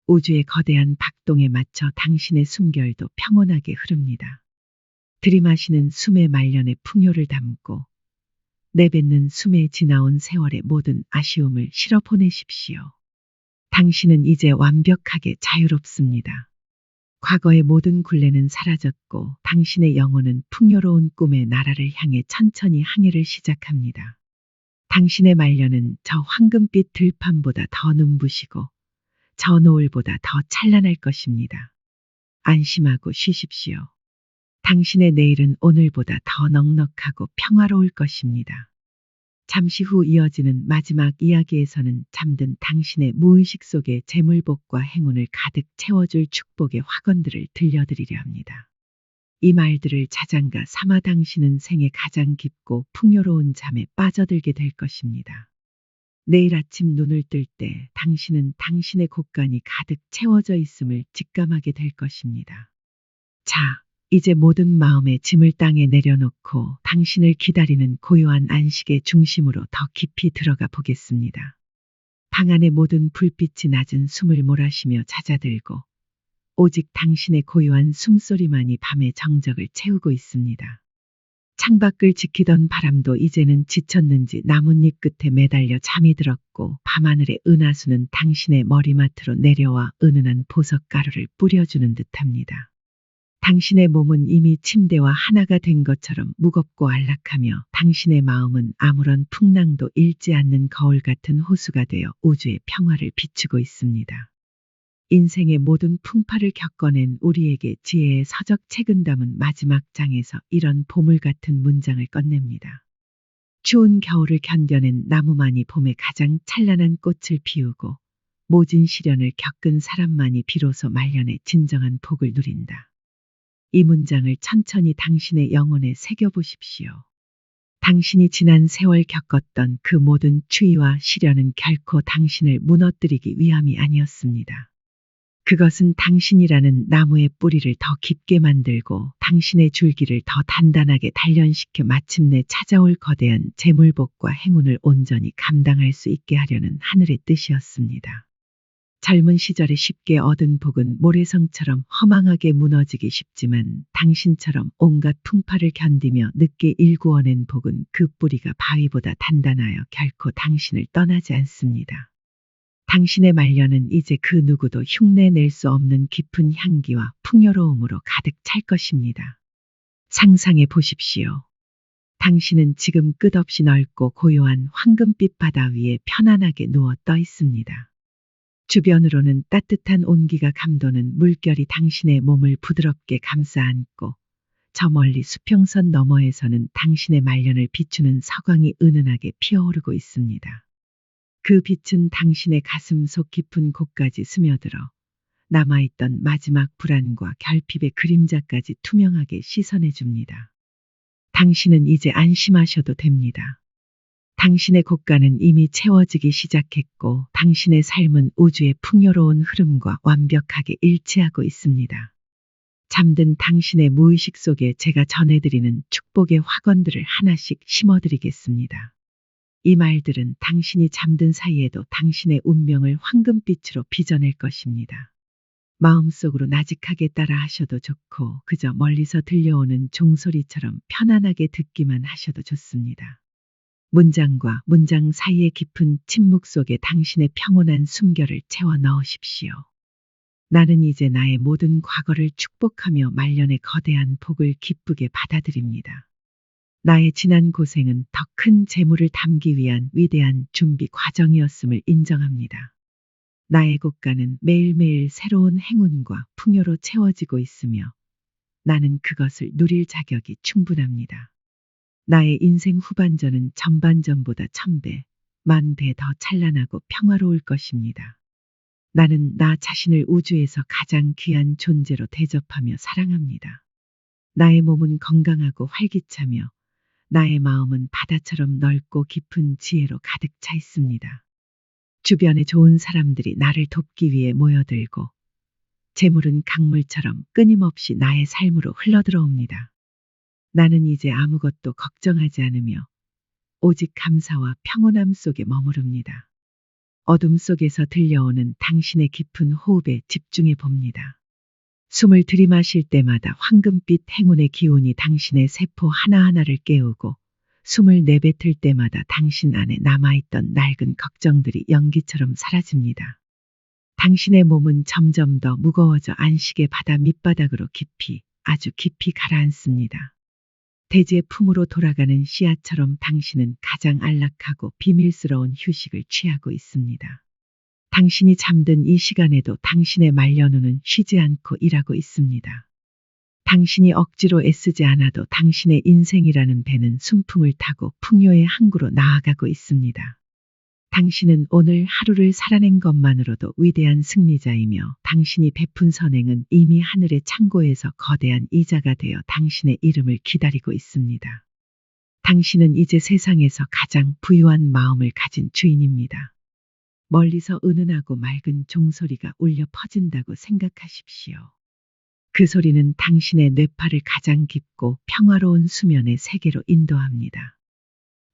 Speaker 1: 우주의 거대한 박동에 맞춰 당신의 숨결도 평온하게 흐릅니다. 들이마시는 숨의 말년의 풍요를 담고 내뱉는 숨에 지나온 세월의 모든 아쉬움을 실어보내십시오. 당신은 이제 완벽하게 자유롭습니다. 과거의 모든 굴레는 사라졌고 당신의 영혼은 풍요로운 꿈의 나라를 향해 천천히 항해를 시작합니다. 당신의 말년은 저 황금빛 들판보다 더 눈부시고 저 노을보다 더 찬란할 것입니다. 안심하고 쉬십시오. 당신의 내일은 오늘보다 더 넉넉하고 평화로울 것입니다. 잠시 후 이어지는 마지막 이야기에서는 잠든 당신의 무의식 속에 재물복과 행운을 가득 채워줄 축복의 화건들을 들려드리려 합니다. 이 말들을 자장가 삼아 당신은 생애 가장 깊고 풍요로운 잠에 빠져들게 될 것입니다. 내일 아침 눈을 뜰 때 당신은 당신의 곳간이 가득 채워져 있음을 직감하게 될 것입니다. 자, 이제 모든 마음의 짐을 땅에 내려놓고 당신을 기다리는 고요한 안식의 중심으로 더 깊이 들어가 보겠습니다. 방 안의 모든 불빛이 낮은 숨을 몰아쉬며 잦아들고 오직 당신의 고요한 숨소리만이 밤의 정적을 채우고 있습니다. 창밖을 지키던 바람도 이제는 지쳤는지 나뭇잎 끝에 매달려 잠이 들었고 밤하늘의 은하수는 당신의 머리맡으로 내려와 은은한 보석가루를 뿌려주는 듯합니다. 당신의 몸은 이미 침대와 하나가 된 것처럼 무겁고 안락하며 당신의 마음은 아무런 풍랑도 잃지 않는 거울 같은 호수가 되어 우주의 평화를 비추고 있습니다. 인생의 모든 풍파를 겪어낸 우리에게 지혜의 서적 책은 담은 마지막 장에서 이런 보물 같은 문장을 꺼냅니다. 추운 겨울을 견뎌낸 나무만이 봄에 가장 찬란한 꽃을 피우고 모진 시련을 겪은 사람만이 비로소 말년에 진정한 복을 누린다. 이 문장을 천천히 당신의 영혼에 새겨보십시오. 당신이 지난 세월 겪었던 그 모든 추위와 시련은 결코 당신을 무너뜨리기 위함이 아니었습니다. 그것은 당신이라는 나무의 뿌리를 더 깊게 만들고 당신의 줄기를 더 단단하게 단련시켜 마침내 찾아올 거대한 재물복과 행운을 온전히 감당할 수 있게 하려는 하늘의 뜻이었습니다. 젊은 시절에 쉽게 얻은 복은 모래성처럼 허망하게 무너지기 쉽지만 당신처럼 온갖 풍파를 견디며 늦게 일구어낸 복은 그 뿌리가 바위보다 단단하여 결코 당신을 떠나지 않습니다. 당신의 말년은 이제 그 누구도 흉내낼 수 없는 깊은 향기와 풍요로움으로 가득 찰 것입니다. 상상해 보십시오. 당신은 지금 끝없이 넓고 고요한 황금빛 바다 위에 편안하게 누워 떠 있습니다. 주변으로는 따뜻한 온기가 감도는 물결이 당신의 몸을 부드럽게 감싸 안고 저 멀리 수평선 너머에서는 당신의 말년을 비추는 서광이 은은하게 피어오르고 있습니다. 그 빛은 당신의 가슴 속 깊은 곳까지 스며들어 남아있던 마지막 불안과 결핍의 그림자까지 투명하게 씻어내 줍니다. 당신은 이제 안심하셔도 됩니다. 당신의 곳간은 이미 채워지기 시작했고 당신의 삶은 우주의 풍요로운 흐름과 완벽하게 일치하고 있습니다. 잠든 당신의 무의식 속에 제가 전해드리는 축복의 화건들을 하나씩 심어드리겠습니다. 이 말들은 당신이 잠든 사이에도 당신의 운명을 황금빛으로 빚어낼 것입니다. 마음속으로 나직하게 따라 하셔도 좋고 그저 멀리서 들려오는 종소리처럼 편안하게 듣기만 하셔도 좋습니다. 문장과 문장 사이의 깊은 침묵 속에 당신의 평온한 숨결을 채워 넣으십시오. 나는 이제 나의 모든 과거를 축복하며 말년의 거대한 복을 기쁘게 받아들입니다. 나의 지난 고생은 더 큰 재물을 담기 위한 위대한 준비 과정이었음을 인정합니다. 나의 곳간은 매일매일 새로운 행운과 풍요로 채워지고 있으며 나는 그것을 누릴 자격이 충분합니다. 나의 인생 후반전은 전반전보다 1000배, 10,000배 더 찬란하고 평화로울 것입니다. 나는 나 자신을 우주에서 가장 귀한 존재로 대접하며 사랑합니다. 나의 몸은 건강하고 활기차며 나의 마음은 바다처럼 넓고 깊은 지혜로 가득 차 있습니다. 주변에 좋은 사람들이 나를 돕기 위해 모여들고 재물은 강물처럼 끊임없이 나의 삶으로 흘러들어옵니다. 나는 이제 아무것도 걱정하지 않으며 오직 감사와 평온함 속에 머무릅니다. 어둠 속에서 들려오는 당신의 깊은 호흡에 집중해 봅니다. 숨을 들이마실 때마다 황금빛 행운의 기운이 당신의 세포 하나하나를 깨우고 숨을 내뱉을 때마다 당신 안에 남아있던 낡은 걱정들이 연기처럼 사라집니다. 당신의 몸은 점점 더 무거워져 안식의 바다 밑바닥으로 깊이, 아주 깊이 가라앉습니다. 대지의 품으로 돌아가는 씨앗처럼 당신은 가장 안락하고 비밀스러운 휴식을 취하고 있습니다. 당신이 잠든 이 시간에도 당신의 말년운은 쉬지 않고 일하고 있습니다. 당신이 억지로 애쓰지 않아도 당신의 인생이라는 배는 순풍을 타고 풍요의 항구로 나아가고 있습니다. 당신은 오늘 하루를 살아낸 것만으로도 위대한 승리자이며 당신이 베푼 선행은 이미 하늘의 창고에서 거대한 이자가 되어 당신의 이름을 기다리고 있습니다. 당신은 이제 세상에서 가장 부유한 마음을 가진 주인입니다. 멀리서 은은하고 맑은 종소리가 울려 퍼진다고 생각하십시오. 그 소리는 당신의 뇌파를 가장 깊고 평화로운 수면의 세계로 인도합니다.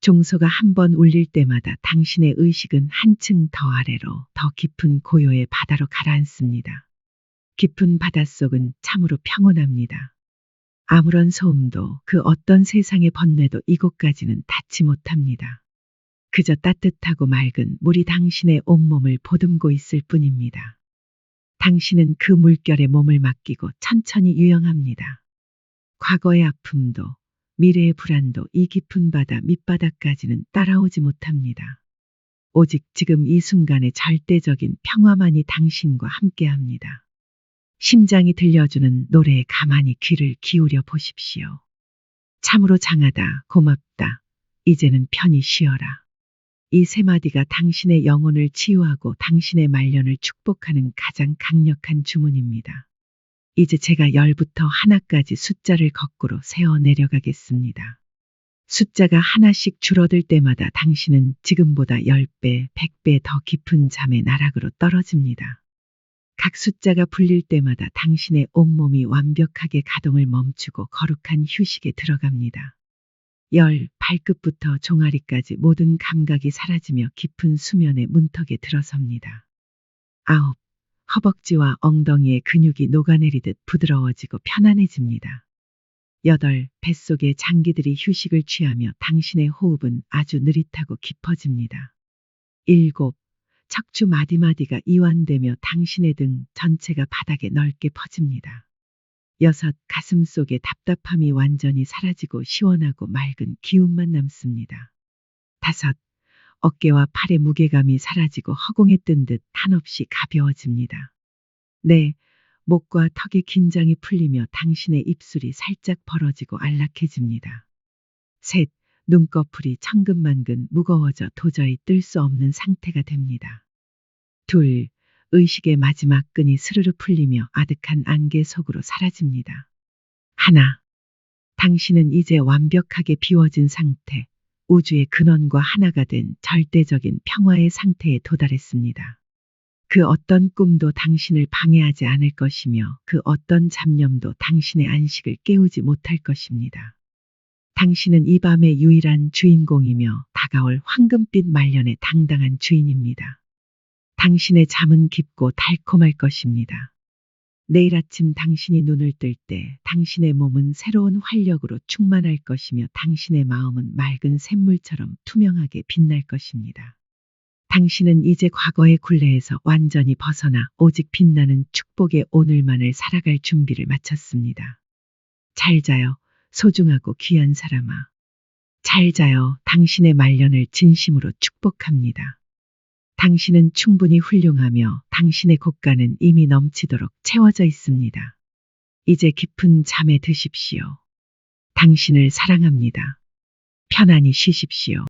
Speaker 1: 종소가 한 번 울릴 때마다 당신의 의식은 한층 더 아래로 더 깊은 고요의 바다로 가라앉습니다. 깊은 바닷속은 참으로 평온합니다. 아무런 소음도 그 어떤 세상의 번뇌도 이곳까지는 닿지 못합니다. 그저 따뜻하고 맑은 물이 당신의 온몸을 보듬고 있을 뿐입니다. 당신은 그 물결에 몸을 맡기고 천천히 유영합니다. 과거의 아픔도 미래의 불안도 이 깊은 바다 밑바닥까지는 따라오지 못합니다. 오직 지금 이 순간의 절대적인 평화만이 당신과 함께합니다. 심장이 들려주는 노래에 가만히 귀를 기울여 보십시오. 참으로 장하다, 고맙다, 이제는 편히 쉬어라. 이 세 마디가 당신의 영혼을 치유하고 당신의 말년을 축복하는 가장 강력한 주문입니다. 이제 제가 10부터 하나까지 숫자를 거꾸로 세어 내려가겠습니다. 숫자가 하나씩 줄어들 때마다 당신은 지금보다 10배, 100배 더 깊은 잠의 나락으로 떨어집니다. 각 숫자가 풀릴 때마다 당신의 온몸이 완벽하게 가동을 멈추고 거룩한 휴식에 들어갑니다. 10, 발끝부터 종아리까지 모든 감각이 사라지며 깊은 수면의 문턱에 들어섭니다. 9, 허벅지와 엉덩이의 근육이 녹아내리듯 부드러워지고 편안해집니다. 8, 뱃속의 장기들이 휴식을 취하며 당신의 호흡은 아주 느릿하고 깊어집니다. 7, 척추 마디마디가 이완되며 당신의 등 전체가 바닥에 넓게 퍼집니다. 6, 가슴 속의 답답함이 완전히 사라지고 시원하고 맑은 기운만 남습니다. 5, 어깨와 팔의 무게감이 사라지고 허공에 뜬 듯 한없이 가벼워집니다. 4, 목과 턱의 긴장이 풀리며 당신의 입술이 살짝 벌어지고 안락해집니다. 3, 눈꺼풀이 천근만근 무거워져 도저히 뜰 수 없는 상태가 됩니다. 2, 의식의 마지막 끈이 스르르 풀리며 아득한 안개 속으로 사라집니다. 1, 당신은 이제 완벽하게 비워진 상태, 우주의 근원과 하나가 된 절대적인 평화의 상태에 도달했습니다. 그 어떤 꿈도 당신을 방해하지 않을 것이며 그 어떤 잡념도 당신의 안식을 깨우지 못할 것입니다. 당신은 이 밤의 유일한 주인공이며 다가올 황금빛 말년의 당당한 주인입니다. 당신의 잠은 깊고 달콤할 것입니다. 내일 아침 당신이 눈을 뜰 때 당신의 몸은 새로운 활력으로 충만할 것이며 당신의 마음은 맑은 샘물처럼 투명하게 빛날 것입니다. 당신은 이제 과거의 굴레에서 완전히 벗어나 오직 빛나는 축복의 오늘만을 살아갈 준비를 마쳤습니다. 잘 자요, 소중하고 귀한 사람아. 잘 자요, 당신의 말년을 진심으로 축복합니다. 당신은 충분히 훌륭하며 당신의 곳간은 이미 넘치도록 채워져 있습니다. 이제 깊은 잠에 드십시오. 당신을 사랑합니다. 편안히 쉬십시오.